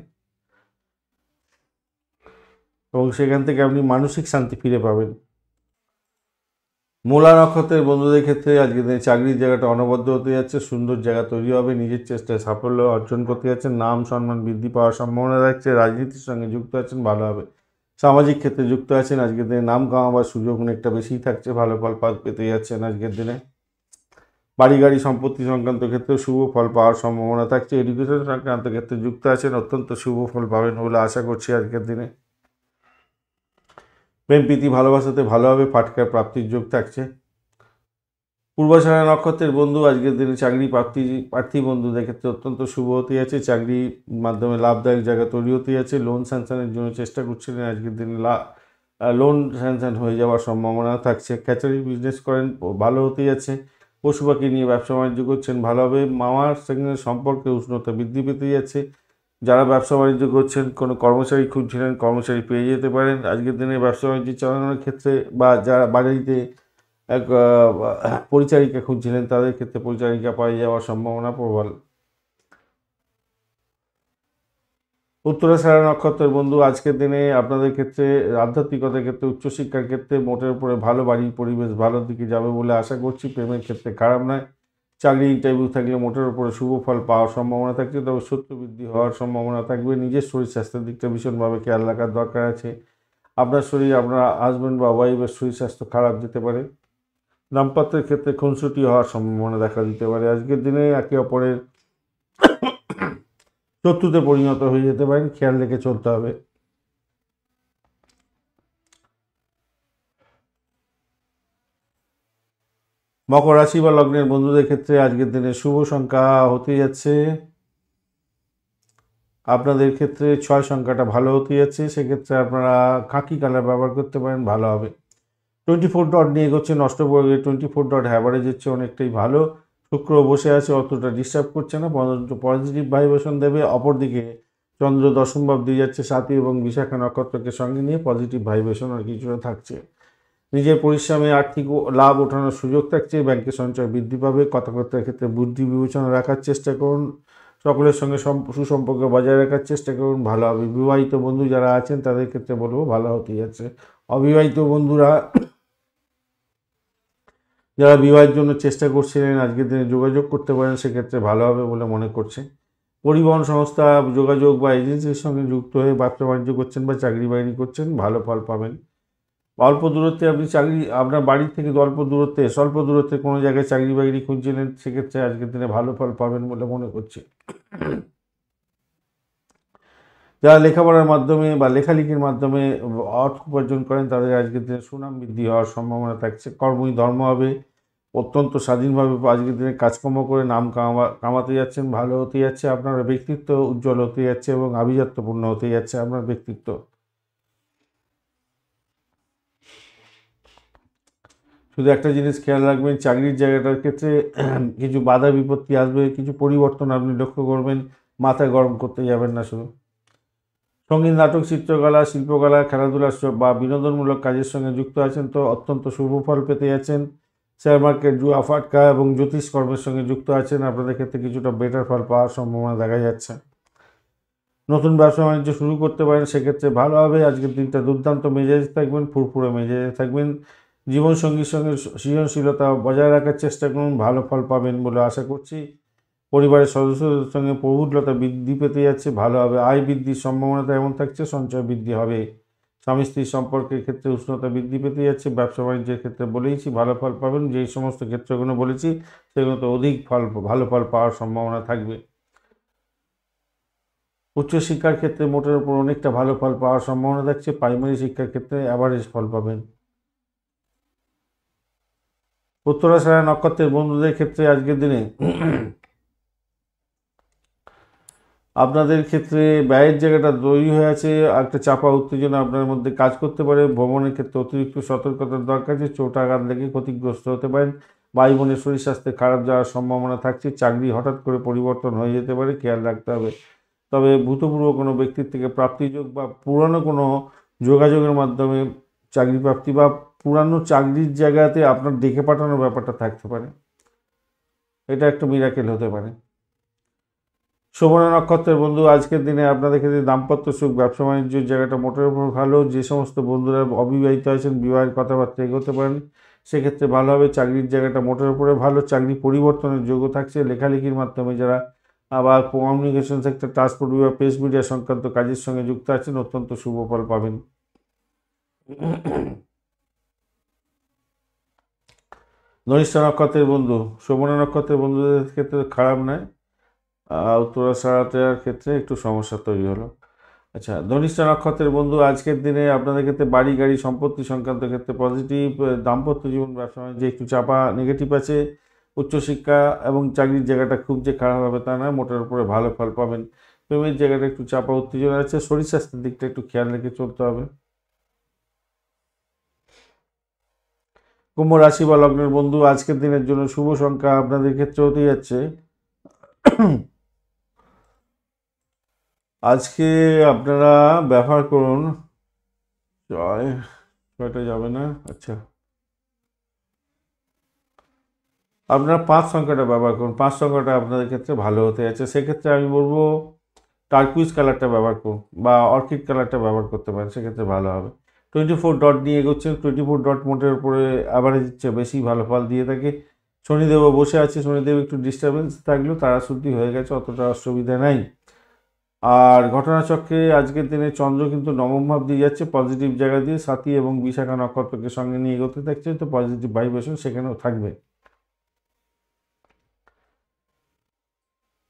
এবং সেখান থেকে আপনি মানসিক শান্তি ফিরে পাবেন। মূলা নক্ষত্রের বন্ধুদের ক্ষেত্রে আজকে দিনে চাকরির জায়গাটা অনবদ্য হতে যাচ্ছে, সুন্দর জায়গা তৈরি হবে, নিজের চেষ্টায় সাফল্য অর্জন করতে যাচ্ছেন, নাম সম্মান বৃদ্ধি পাওয়ার সম্ভাবনা থাকছে। রাজনীতির সঙ্গে যুক্ত আছেন, ভালো হবে। সামাজিক ক্ষেত্রে যুক্ত আছেন, আজকের দিনে নাম কামাবার সুযোগ অনেকটা বেশিই থাকছে, ভালো ফল পেতে যাচ্ছেন আজকের দিনে। বাড়ি গাড়ি সম্পত্তি সংক্রান্ত ক্ষেত্রে শুভ ফল পাওয়ার সম্ভাবনা থাকছে। এডুকেশন সংক্রান্ত ক্ষেত্রে যুক্ত আছেন, অত্যন্ত শুভ ফল পাবেন বলে আশা করছি আজকের দিনে। প্রেম প্রীতি ভালোবাসাতে ভালো হবে, ফাটকার প্রাপ্তির যোগ থাকছে। পূর্বাষাঢ়া নক্ষত্রের বন্ধু আজকের দিনে প্রার্থী বন্ধুদের ক্ষেত্রে অত্যন্ত শুভ হতে যাচ্ছে। চাকরির মাধ্যমে লাভদায়ক জায়গা তৈরি হতে যাচ্ছে। লোন স্যাংশনের জন্য চেষ্টা করছিলেন, আজকের দিনে লোন স্যাংশন হয়ে যাওয়ার সম্ভাবনা থাকছে। ক্যাচারি বিজনেস করেন, ভালো হতে যাচ্ছে। পশু পাখি নিয়ে ব্যবসা বাণিজ্য করছেন, ভালো হবে। মামার সঙ্গে সম্পর্কে উষ্ণতা বৃদ্ধি পেতে যাচ্ছে। যারা ব্যবসা বাণিজ্য করছেন, কোনো কর্মচারী খুঁজছিলেন, কর্মচারী পেয়ে যেতে পারেন আজকের দিনে ব্যবসা বাণিজ্য চালানোর ক্ষেত্রে। বা যারা বাড়িতে এক পরিচারিকা খুঁজছিলেন, তাদের ক্ষেত্রে পরিচারিকা পেয়ে যাওয়ার সম্ভাবনা প্রবল। উত্তরাষাঢ়া নক্ষত্রের বন্ধু আজকের দিনে আপনাদের ক্ষেত্রে আধ্যাত্মিকতার ক্ষেত্রে, উচ্চশিক্ষার ক্ষেত্রে মোটের উপরে ভালো, বাড়ির পরিবেশ ভালোর দিকে যাবে বলে আশা করছি। প্রেমের ক্ষেত্রে খারাপ নয়। চাকরি ইন্টারভিউ থাকলে মোটের উপরে শুভ ফল পাওয়ার সম্ভাবনা থাকছে, তবে শত্রু বৃদ্ধি হওয়ার সম্ভাবনা থাকবে। নিজের শরীর স্বাস্থ্যের দিকটা ভীষণভাবে খেয়াল রাখার দরকার আছে। আপনার শরীর, আপনার হাজব্যান্ড বা ওয়াইফের শরীর স্বাস্থ্য খারাপ যেতে পারে। দাম্পত্যের ক্ষেত্রে খুনসুটি হওয়ার সম্ভাবনা দেখা দিতে পারে। আজকের দিনে একে অপরের শত্রুতে পরিণত হয়ে যেতে পারেন, খেয়াল রেখে চলতে হবে। মকর রাশি বা লগ্নের বন্ধুদের ক্ষেত্রে আজকের দিনে শুভ সংখ্যা হতে যাচ্ছে, আপনাদের ক্ষেত্রে 6 সংখ্যাটা ভালো হতে যাচ্ছে। সেক্ষেত্রে আপনারা খাকি কালার ব্যবহার করতে পারেন, ভালো হবে। 24 ডট নিয়ে এগোচ্ছেন, অষ্টবর্গে 24 ডট হ্যাভারেজ হচ্ছে অনেকটাই ভালো। শুক্র বসে আছে, অতটা ডিস্টার্ব করছে না, পজিটিভ ভাইব্রেশন দেবে। অপরদিকে চন্দ্র দশম ভাব দিয়ে যাচ্ছে, সাথী এবং বিশাখা নক্ষত্রকে সঙ্গে নিয়ে পজিটিভ ভাইব্রেশন আর কিছুটা থাকছে। নিজের পরিশ্রমে আর্থিক লাভ ওঠানোর সুযোগ থাকছে। ব্যাংকে সঞ্চয় বৃদ্ধি পাবে। কথাবার্তার ক্ষেত্রে বুদ্ধি বিবেচনা রাখার চেষ্টা করুন। সকলের সঙ্গে সুসম্পর্ক বজায় রাখার চেষ্টা করুন, ভালো হবে। বিবাহিত বন্ধু যারা আছেন তাদের ক্ষেত্রে বলবো ভালো হতেই যাচ্ছে। অবিবাহিত বন্ধুরা যারা বিবাহের জন্য চেষ্টা করছিলেন আজকের দিনে যোগাযোগ করতে পারেন, সেক্ষেত্রে ভালো হবে বলে মনে করছে। পরিবহন সংস্থা, যোগাযোগ বা এজেন্সির সঙ্গে যুক্ত হয়ে ব্যবসা বাণিজ্য করছেন বা চাকরি বাকরি করছেন, ভালো ফল পাবেন। অল্প দূরত্বে আপনি আপনার বাড়ি থেকে স্বল্প দূরত্বে কোনো জায়গায় চাকরি বাকরি খুঁজছিলেন, সেক্ষেত্রে আজকের দিনে ভালো ফল পাবেন বলে মনে করছি। যারা লেখাপড়ার মাধ্যমে বা লেখালেখির মাধ্যমে অর্থ উপার্জন করেন, তাদের আজকের দিনে সুনাম বৃদ্ধি হওয়ার সম্ভাবনা থাকছে। কর্মই ধর্ম হবে। অত্যন্ত স্বাধীনভাবে আজকের দিনে কাজকর্ম করে নাম কামাতে যাচ্ছেন, ভালো হতে যাচ্ছে। আপনার ব্যক্তিত্ব উজ্জ্বল হতে যাচ্ছে এবং আভিজাত্যপূর্ণ হতে যাচ্ছে আপনার ব্যক্তিত্ব। শুধু একটা জিনিস খেয়াল রাখবেন, চাকরির জায়গাটার ক্ষেত্রে কিছু বাধা বিপত্তি আসবে, কিছু পরিবর্তন আপনি লক্ষ্য করবেন। মাথা গরম করতে যাবেন না শুধু। সঙ্গীত, নাটক, চিত্রকলা, শিল্পকলা, খেলাধুলা বা বিনোদনমূলক কাজের সঙ্গে যুক্ত আছেন তো অত্যন্ত শুভ ফল পেতে যাচ্ছেন। শেয়ার মার্কেট, জুয়া, ফাটকা এবং জ্যোতিষ কর্মের সঙ্গে যুক্ত আছেন, আপনাদের ক্ষেত্রে কিছুটা বেটার ফল পাওয়ার সম্ভাবনা দেখা যাচ্ছে। নতুন ব্যবসা বাণিজ্য শুরু করতে পারেন, সেক্ষেত্রে ভালো হবে। আজকের দিনটা দুর্দান্ত মেজাজে থাকবেন, ফুরফুরে মেজাজে থাকবেন। জীবনসঙ্গীর সঙ্গে সৃজনশীলতা বজায় রাখার চেষ্টা করুন, ভালো ফল পাবেন বলে আশা করছি। পরিবারের সদস্যদের সঙ্গে প্রভুত্বতা বৃদ্ধি পেতে যাচ্ছে, ভালো হবে। আয় বৃদ্ধির সম্ভাবনাটা এমন থাকছে, সঞ্চয় বৃদ্ধি হবে। স্বামী স্ত্রীর সম্পর্কের ক্ষেত্রে উষ্ণতা বৃদ্ধি পেতে যাচ্ছে। ব্যবসা বাণিজ্যের ক্ষেত্রে বলেইছি ভালো ফল পাবেন। যেই সমস্ত ক্ষেত্রগুলো বলেছি সেগুলোতে অধিক ভালো ফল পাওয়ার সম্ভাবনা থাকবে। উচ্চশিক্ষার ক্ষেত্রে মোটের উপর অনেকটা ভালো ফল পাওয়ার সম্ভাবনা থাকছে। প্রাইমারি শিক্ষার ক্ষেত্রে অ্যাভারেজ ফল পাবেন। উত্তরাষাঢ়া নক্ষত্রের বন্ধুদের ক্ষেত্রে আজকের দিনে আপনাদের ক্ষেত্রে ব্যয়ের জায়গাটা তৈরি হয়ে আছে, একটা চাপা উত্তেজনা আপনার মধ্যে কাজ করতে পারে। ভ্রমণের ক্ষেত্রে অতিরিক্ত সতর্কতার দরকার আছে। চোট আঘাত লেগে ক্ষতিগ্রস্ত হতে পারেন। ভাই বোনের শরীর স্বাস্থ্যে খারাপ যাওয়ার সম্ভাবনা থাকছে। চাকরি হঠাৎ করে পরিবর্তন হয়ে যেতে পারে, খেয়াল রাখতে হবে। তবে ভূতপূর্ব কোনো ব্যক্তির থেকে প্রাপ্তিযোগ বা পুরানো কোনো যোগাযোগের মাধ্যমে চাকরি প্রাপ্তি বা পুরানো চাকরির জায়গাতে আপনার ডেকে পাঠানোর ব্যাপারটা থাকতে পারে, এটা একটা মিরাকেল হতে পারে। শোভনা নক্ষত্রের বন্ধু আজকের দিনে আপনাদের ক্ষেত্রে দাম্পত্য সুখ, ব্যবসা বাণিজ্যের জায়গাটা মোটের উপর ভালো। যে সমস্ত বন্ধুরা অবিবাহিত আছেন, বিবাহের কথাবার্তা এগোতে পারেন, সেক্ষেত্রে ভালো হবে। চাকরির জায়গাটা মোটের উপরে ভালো, চাকরি পরিবর্তনের যোগ্য থাকছে। লেখালেখির মাধ্যমে যারা আবার কমিউনিকেশন সেক্টর, ট্রান্সপোর্ট বিভাগ, প্রেস মিডিয়া সংক্রান্ত কাজের সঙ্গে যুক্ত আছেন, অত্যন্ত শুভ ফল পাবেন। ধনিষ্ঠা নক্ষত্রের বন্ধু, শোভনা নক্ষত্রের বন্ধুদের ক্ষেত্রে খারাপ নয়, উত্তরাষাঢ়াটার ক্ষেত্রে একটু সমস্যা তৈরি হলো। আচ্ছা, ধনিষ্ঠা নক্ষত্রের বন্ধু আজকের দিনে আপনাদের ক্ষেত্রে বাড়ি গাড়ি সম্পত্তি সংক্রান্ত ক্ষেত্রে পজিটিভ। দাম্পত্য জীবন, ব্যবসা বাণিজ্যে একটু চাপা নেগেটিভ আছে। উচ্চশিক্ষা এবং চাকরির জায়গাটা খুব যে খারাপ হবে তা নয়, মোটের উপরে ভালো ফল পাবেন। প্রেমের জায়গাটা একটু চাপা উত্তেজনা আছে। শরীর স্বাস্থ্যের দিকটা একটু খেয়াল রেখে চলতে হবে। কুম্ভ রাশি বা লগ্নের বন্ধু আজকের দিনের জন্য শুভ সংখ্যা আপনাদের ক্ষেত্রে হতে যাচ্ছে, আজকে আপনারা ব্যবহার করুন ছয়টা যাবে না। আচ্ছা, আপনারা 5 সংখ্যাটা ব্যবহার করুন। 5 সংখ্যাটা আপনাদের ক্ষেত্রে ভালো হতে যাচ্ছে। সেক্ষেত্রে আমি বলবো টার্কুইজ কালারটা ব্যবহার করুন বা অর্কিড কালারটা ব্যবহার করতে পারেন, সেক্ষেত্রে ভালো হবে। 24 ডট নিয়ে এগোচ্ছেন। 24 ডট মোটের উপরে অ্যাভারেজের চেয়ে বেশি ভালো ফল দিয়ে থাকে। শনিদেবও বসে আছে। শনিদেব একটু ডিস্টারবেন্স থাকলেও তারা শুদ্ধি হয়ে গেছে, অতটা অসুবিধা নাই। আর ঘটনাচক্রে আজকের দিনে চন্দ্র কিন্তু নবম ভাব দিয়ে যাচ্ছে, পজিটিভ জায়গা দিয়ে। সাথী এবং বিশাখা নক্ষত্রকে সঙ্গে নিয়ে এগোতে থাকছে, তো পজিটিভ ভাইব্রেশন সেখানেও থাকবে।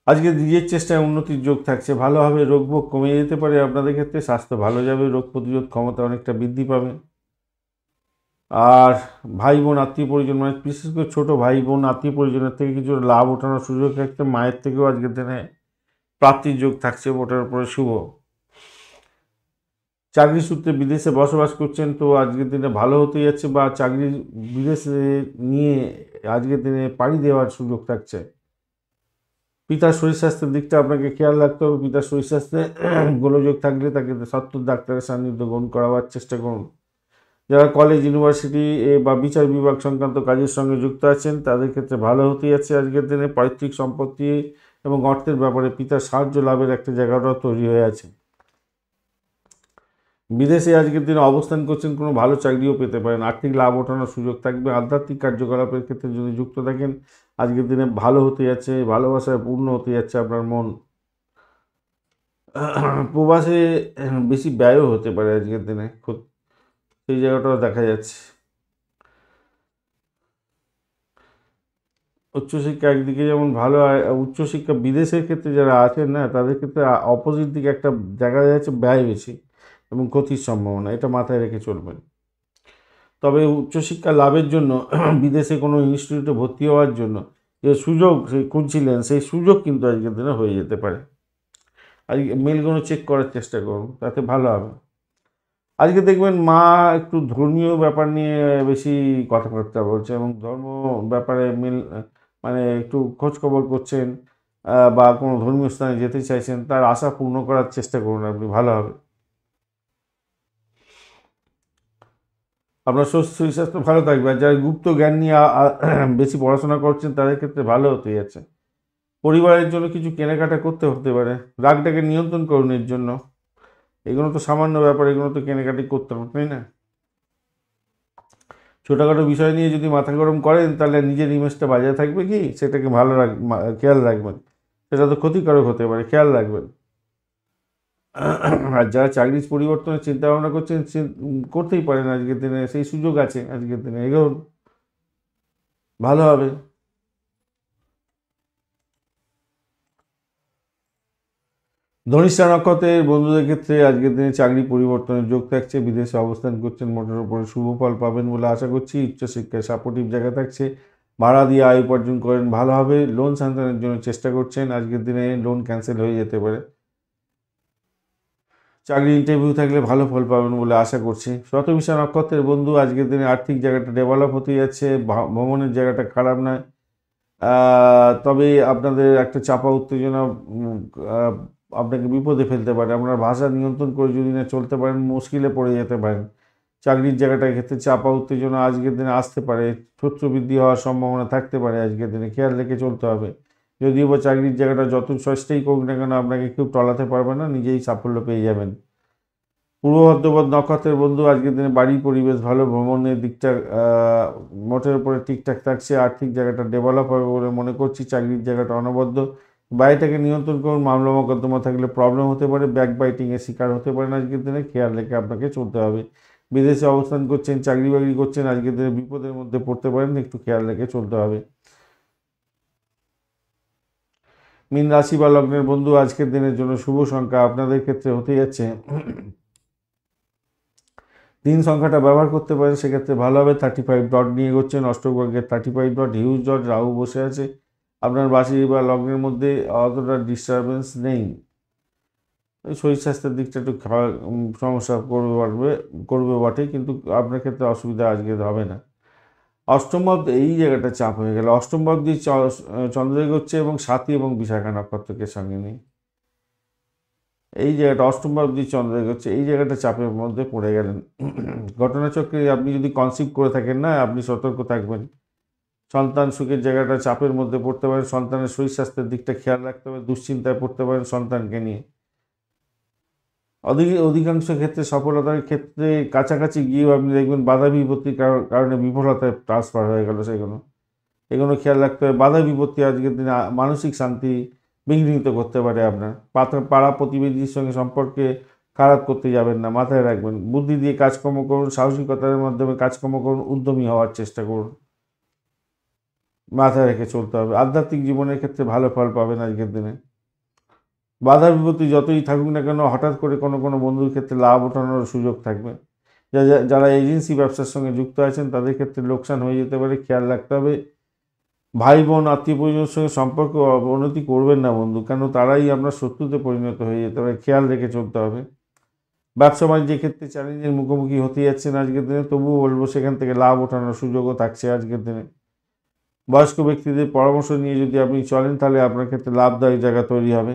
আজকে নিজের চেষ্টায় উন্নতির যোগ থাকছে, ভালোভাবে রোগ ভোগ কমে যেতে পারে আপনাদের ক্ষেত্রে। স্বাস্থ্য ভালো যাবে, রোগ প্রতিরোধ ক্ষমতা অনেকটা বৃদ্ধি পাবে। আর ভাই বোন আত্মীয় পরিজন, মানে বিশেষ করে ছোটো ভাই বোন আত্মীয় পরিজনের থেকে কিছু লাভ ওঠানোর সুযোগ থাকছে। মায়ের থেকেও আজকের দিনে প্রাপ্তির যোগ থাকছে, ওটার উপরে শুভ। চাকরি সূত্রে বিদেশে বসবাস করছেন, তো আজকের দিনে ভালো হতে যাচ্ছে, বা চাকরি বিদেশে নিয়ে আজকের দিনে পাড়ি দেওয়ার সুযোগ থাকছে। পিতার শরীর স্বাস্থ্যের দিকটা আপনাকে খেয়াল রাখতে হবে। পিতার শরীর স্বাস্থ্যে গোলযোগ থাকলে তাকে সত্তর ডাক্তারের সান্নিধ্য গ্রহণ করাবার চেষ্টা করুন। যারা কলেজ, ইউনিভার্সিটি বা বিচার বিভাগ সংক্রান্ত কাজের সঙ্গে যুক্ত আছেন, তাদের ক্ষেত্রে ভালো হতে যাচ্ছে। আজকের দিনে পৈতৃক সম্পত্তি এবং অর্থের ব্যাপারে পিতার সাহায্য লাভের একটা জায়গাটাও তৈরি হয়ে আছে। বিদেশে আজকের দিনে অবস্থান করছেন, কোনো ভালো চাকরিও পেতে পারেন, আর্থিক লাভ ওঠানোর সুযোগ থাকবে। আধ্যাত্মিক কার্যকলাপের ক্ষেত্রে যদি যুক্ত থাকেন, আজকের দিনে ভালো হতে যাচ্ছে, ভালোবাসায় পূর্ণ হতে যাচ্ছে আপনার মন। প্রবাসে বেশি ব্যয়ও হতে পারে আজকের দিনে, সেই জায়গাটাও দেখা যাচ্ছে। উচ্চশিক্ষা একদিকে যেমন ভালো, উচ্চশিক্ষা বিদেশের ক্ষেত্রে যারা আছেন না, তাদের ক্ষেত্রে অপোজিট দিকে একটা দেখা যাচ্ছে ব্যয় বেশি এবং ক্ষতির সম্ভাবনা, এটা মাথায় রেখে চলবেন। তবে উচ্চশিক্ষা লাভের জন্য বিদেশে কোনো ইনস্টিটিউটে ভর্তি হওয়ার জন্য যে সুযোগ সেই খুঁজছিলেন, সেই সুযোগ কিন্তু আজকের দিনে হয়ে যেতে পারে। আজকে মেলগুলো চেক করার চেষ্টা করুন, তাতে ভালো হবে। আজকে দেখবেন মা একটু ধর্মীয় ব্যাপার নিয়ে বেশি কথাবার্তা বলছে এবং ধর্ম ব্যাপারে মানে একটু খোঁজখবর করছেন, বা কোনো ধর্মীয় স্থানে যেতে চাইছেন, তার আশা পূর্ণ করার চেষ্টা করুন আপনি, ভালো হবে। আপনার শরীর স্বাস্থ্য ভালো থাকবে। আর যারা গুপ্ত জ্ঞান নিয়ে বেশি পড়াশোনা করছেন, তাদের ক্ষেত্রে ভালো হতে যাচ্ছে। পরিবারের জন্য কিছু কেনাকাটা করতে হতে পারে, রাগটাকে নিয়ন্ত্রণ করুন এর জন্য। এগুলো তো সামান্য ব্যাপার, এগুলো তো কেনাকাটি করতে হবে, তাই না? ছোটোখাটো বিষয় নিয়ে যদি মাথা গরম করেন, তাহলে নিজের ইমেজটা বাজায় থাকবে কি, সেটাকে ভালো খেয়াল রাখবেন। সেটা তো ক্ষতিকারক হতে পারে, খেয়াল রাখবেন। আর যারা চাকরির পরিবর্তনের চিন্তা ভাবনা করছেন, করতেই পারেন আজকের দিনে, সেই সুযোগ আছে আজকের দিনে, এগোন, ভালো হবে। ধনিষ্ঠা নক্ষত্রের বন্ধুদের ক্ষেত্রে আজকের দিনে চাকরি পরিবর্তনের যোগ থাকছে। বিদেশে অবস্থান করছেন, মোটের উপরে শুভ ফল পাবেন বলে আশা করছি। উচ্চশিক্ষায় সাপোর্টিভ জায়গা থাকছে, ভাড়া দিয়ে আয় উপার্জন করেন, ভালো হবে। লোন সান্ত্বনের জন্য চেষ্টা করছেন, আজকের দিনে লোন ক্যান্সেল হয়ে যেতে পারে। চাকরি ইন্টারভিউ থাকলে ভালো ফল পাবেন বলে আশা করছি। শতভিষা নক্ষত্রের বন্ধু, আজকের দিনে আর্থিক জায়গাটা ডেভেলপ হতে যাচ্ছে, ভ্রমণের জায়গাটা খারাপ নয়। তবে আপনাদের একটা চাপা উত্তেজনা আহ, আপনাকে বিপদে ফেলতে পারে। আপনার ভাষা নিয়ন্ত্রণ করে যদি না চলতে পারেন, মুশকিলে পড়ে যেতে পারেন। চাকরির জায়গাটার ক্ষেত্রে চাপা উত্তেজনা আজকের দিনে আসতে পারে, শত্রু বৃদ্ধি হওয়ার সম্ভাবনা থাকতে পারে আজকের দিনে, খেয়াল রেখে চলতে হবে। যদিও বা চাকরির জায়গাটা যত চেষ্টাই করুক না কেন, আপনাকে কেউ টলাতে পারবে না, নিজেই সাফল্য পেয়ে যাবেন। পূর্ব ভদ্রপদ নক্ষত্রের বন্ধু, আজকের দিনে বাড়ির পরিবেশ ভালো, ভ্রমণের দিকটা মোটের উপরে ঠিকঠাক থাকছে, আর্থিক জায়গাটা ডেভেলপ হবে বলে মনে করছি। চাকরির জায়গাটা অনবদ্য, বাড়িটাকে নিয়ন্ত্রণ করুন। মামলা মোকদ্দমা থাকলে প্রবলেম হতে পারে, ব্যাক বাইটিংয়ের শিকার হতে পারেন আজকের দিনে, খেয়াল রেখে আপনাকে চলতে হবে। বিদেশে অবস্থান করছেন, চাকরি বাকরি করছেন, আজকের দিনে বিপদের মধ্যে পড়তে পারেন, একটু খেয়াল রেখে চলতে হবে। মীন রাশি বা লগ্নের বন্ধু, আজকের দিনের জন্য শুভ সংখ্যা আপনাদের ক্ষেত্রে হতে যাচ্ছে 3 সংখ্যাটা ব্যবহার করতে পারেন, সেক্ষেত্রে ভালো হবে। 35 ডট নিয়ে এগোচ্ছেন, অষ্টবর্গের 35 ডট, হিউজ ডট, রাহু বসে আছে। আপনার রাশি বা লগ্নের মধ্যে অতটা ডিস্টারবেন্স নেই। শরীর স্বাস্থ্যের দিকটা একটু সমস্যা করবে বটে, কিন্তু আপনার ক্ষেত্রে অসুবিধা আজকে হবে না। অষ্টম ভাব, এই জায়গাটা চাপ হয়ে গেল। অষ্টম ভাব দিয়ে চন্দ্র এগোচ্ছে এবং সাথী এবং বিশাখা নক্ষত্রকে সঙ্গে নিয়ে এই জায়গাটা অষ্টম ভাব দিয়ে চন্দ্র এগোচ্ছে, এই জায়গাটা চাপের মধ্যে পড়ে গেলেন। ঘটনাচক্রে আপনি যদি কনসিভ করে থাকেন না, আপনি সতর্ক থাকবেন। সন্তান সুখের জায়গাটা চাপের মধ্যে পড়তে পারেন, সন্তানের শরীর স্বাস্থ্যের দিকটা খেয়াল রাখতে হবে, দুশ্চিন্তায় পড়তে পারেন সন্তানকে নিয়ে। অধিকাংশ ক্ষেত্রে সফলতার ক্ষেত্রে কাছাকাছি গিয়েও আপনি দেখবেন বাধা বিপত্তির কারণে বিফলতায় ট্রান্সফার হয়ে গেল সেগুলো। এগুলো খেয়াল রাখতে হবে। বাধা বিপত্তি আজকের দিনে মানসিক শান্তি বিঘ্নিত করতে পারে আপনার। পাড়া প্রতিবেশীর সঙ্গে সম্পর্কে খারাপ করতে যাবেন না, মাথায় রাখবেন। বুদ্ধি দিয়ে কাজকর্ম করুন, সাহসিকতার মাধ্যমে কাজকর্ম করুন, উদ্যমী হওয়ার চেষ্টা করুন, মাথায় রেখে চলতে হবে। আধ্যাত্মিক জীবনের ক্ষেত্রে ভালো ফল পাবেন আজকের দিনে। বাধা বিপত্তি যতই থাকুক না কেন, হঠাৎ করে কোনো কোনো বন্ধুর ক্ষেত্রে লাভ ওঠানোর সুযোগ থাকবে। যারা এজেন্সি ব্যবসার সঙ্গে যুক্ত আছেন, তাদের ক্ষেত্রে লোকসান হয়ে যেতে পারে, খেয়াল রাখতে হবে। ভাই বোন আত্মীয় পরিজনের সঙ্গে সম্পর্ক অবনতি করবেন না বন্ধু, কেন তারাই আপনার শত্রুতে পরিণত হয়ে যেতে পারে, খেয়াল রেখে চলতে হবে। ব্যবসা বাণিজ্যের ক্ষেত্রে চ্যালেঞ্জের মুখোমুখি হতে যাচ্ছেন আজকের দিনে, তবুও বলবো সেখান থেকে লাভ ওঠানোর সুযোগও থাকছে আজকের দিনে। বয়স্ক ব্যক্তিদের পরামর্শ নিয়ে যদি আপনি চলেন, তাহলে আপনার ক্ষেত্রে লাভদায়ক জায়গা তৈরি হবে।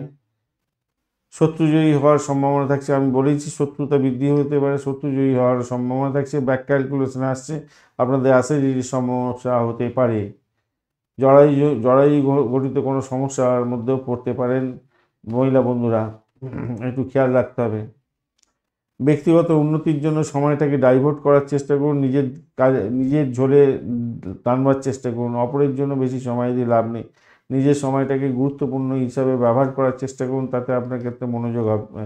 শত্রুজয়ী হওয়ার সম্ভাবনা থাকছে, আমি বলেছি শত্রুতা বৃদ্ধি হতে পারে, শত্রুজয়ী হওয়ার সম্ভাবনা থাকছে। ব্যাক ক্যালকুলেশনে আসছে, আপনাদের অ্যাসিডিটির সমস্যা হতে পারে। জরায়ু ঘটিত কোনো সমস্যার মধ্যেও পড়তে পারেন মহিলা বন্ধুরা, একটু খেয়াল রাখতে হবে। ব্যক্তিগত উন্নতির জন্য সময়টাকে ডাইভার্ট করার চেষ্টা করুন, নিজের ঝোলে টানবার চেষ্টা করুন। অপরের জন্য বেশি সময় দিয়ে লাভ নেই, নিজের সময়টাকে গুরুত্বপূর্ণ হিসাবে ব্যবহার করার চেষ্টা করুন, তাতে আপনার ক্ষেত্রে মনোযোগ হবে,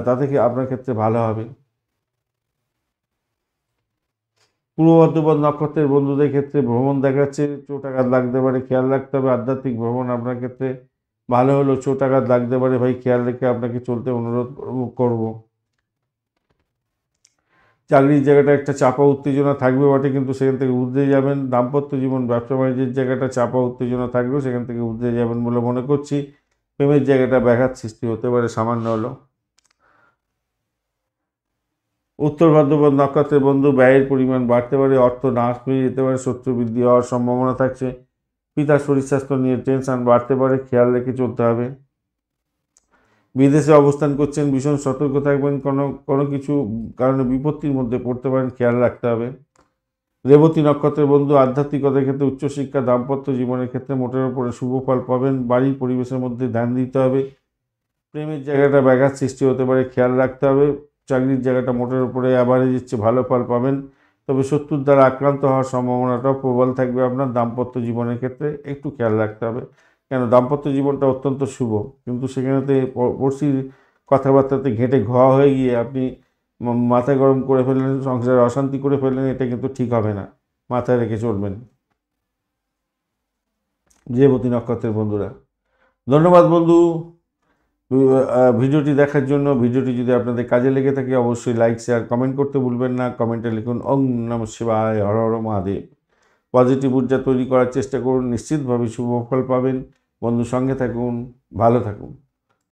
তাতে আপনার ক্ষেত্রে ভালো হবে। পূর্ব বর্ধমান নক্ষত্রের বন্ধুদের ক্ষেত্রে ভ্রমণ দেখাচ্ছে, চোট আঘাত লাগতে পারে, খেয়াল রাখতে হবে। আধ্যাত্মিক ভ্রমণ আপনার ক্ষেত্রে ভালো হলো, চোট আঘাত লাগতে পারে, ভাই খেয়াল রেখে আপনাকে চলতে অনুরোধ করব। চাকরির জায়গাটা একটা চাপা উত্তেজনা থাকবে বটে, কিন্তু সেখান থেকে উঠতে যাবেন। দাম্পত্য জীবন, ব্যবসা বাণিজ্যের জায়গাটা চাপা উত্তেজনা থাকলেও সেখান থেকে উঠতে যাবেন বলে মনে করছি। প্রেমের জায়গাটা ব্যাঘাত সৃষ্টি হতে পারে সামান্য হলো। উত্তর ভাদ্রপদ নক্ষত্রের বন্ধু, ব্যয়ের পরিমাণ বাড়তে পারে, অর্থ নাশ হয়ে যেতে পারে, শত্রু বৃদ্ধি হওয়ার সম্ভাবনা থাকছে। পিতার শরীর স্বাস্থ্য নিয়ে টেনশন বাড়তে পারে, খেয়াল রেখে চলতে হবে। বিদেশে অবস্থান করছেন, ভীষণ সতর্ক থাকবেন, কোনো কিছু কারণে বিপত্তির মধ্যে পড়তে পারেন, খেয়াল রাখতে হবে। রেবতী নক্ষত্রের বন্ধু, আধ্যাত্মিকতার ক্ষেত্রে উচ্চশিক্ষা, দাম্পত্য জীবনের ক্ষেত্রে মোটের উপরে শুভ ফল পাবেন। বাড়ির পরিবেশের মধ্যে ধ্যান দিতে হবে। প্রেমের জায়গাটা ব্যাঘাত সৃষ্টি হতে পারে, খেয়াল রাখতে হবে। চাকরির জায়গাটা মোটের উপরে অ্যাভারেজ ভালো ফল পাবেন, তবে শত্রুর দ্বারা আক্রান্ত হওয়ার সম্ভাবনাটাও প্রবল থাকবে। আপনার দাম্পত্য জীবনের ক্ষেত্রে একটু খেয়াল রাখতে হবে, কেন দাম্পত্য জীবনটা অত্যন্ত শুভ, কিন্তু সেখানেতে পড়শির কথাবার্তাতে ঘেঁটে ঘোয়া হয়ে গিয়ে আপনি মাথা গরম করে ফেললেন, সংসারে অশান্তি করে ফেললেন, এটা কিন্তু ঠিক হবে না, মাথায় রেখে চলবেন রেবতী নক্ষত্রের বন্ধুরা। ধন্যবাদ বন্ধু ভিডিওটি দেখার জন্য। ভিডিওটি যদি আপনাদের কাজে লেগে থাকে অবশ্যই লাইক, শেয়ার, কমেন্ট করতে ভুলবেন না। কমেন্টে লিখুন ওং নমঃ শিবায়, হর হর মহাদেব। পজিটিভ ঊর্জা তৈরি করার চেষ্টা করুন, নিশ্চিতভাবে শুভ ফল পাবেন। বন্ধু সঙ্গে থাকুন, ভালো থাকুন।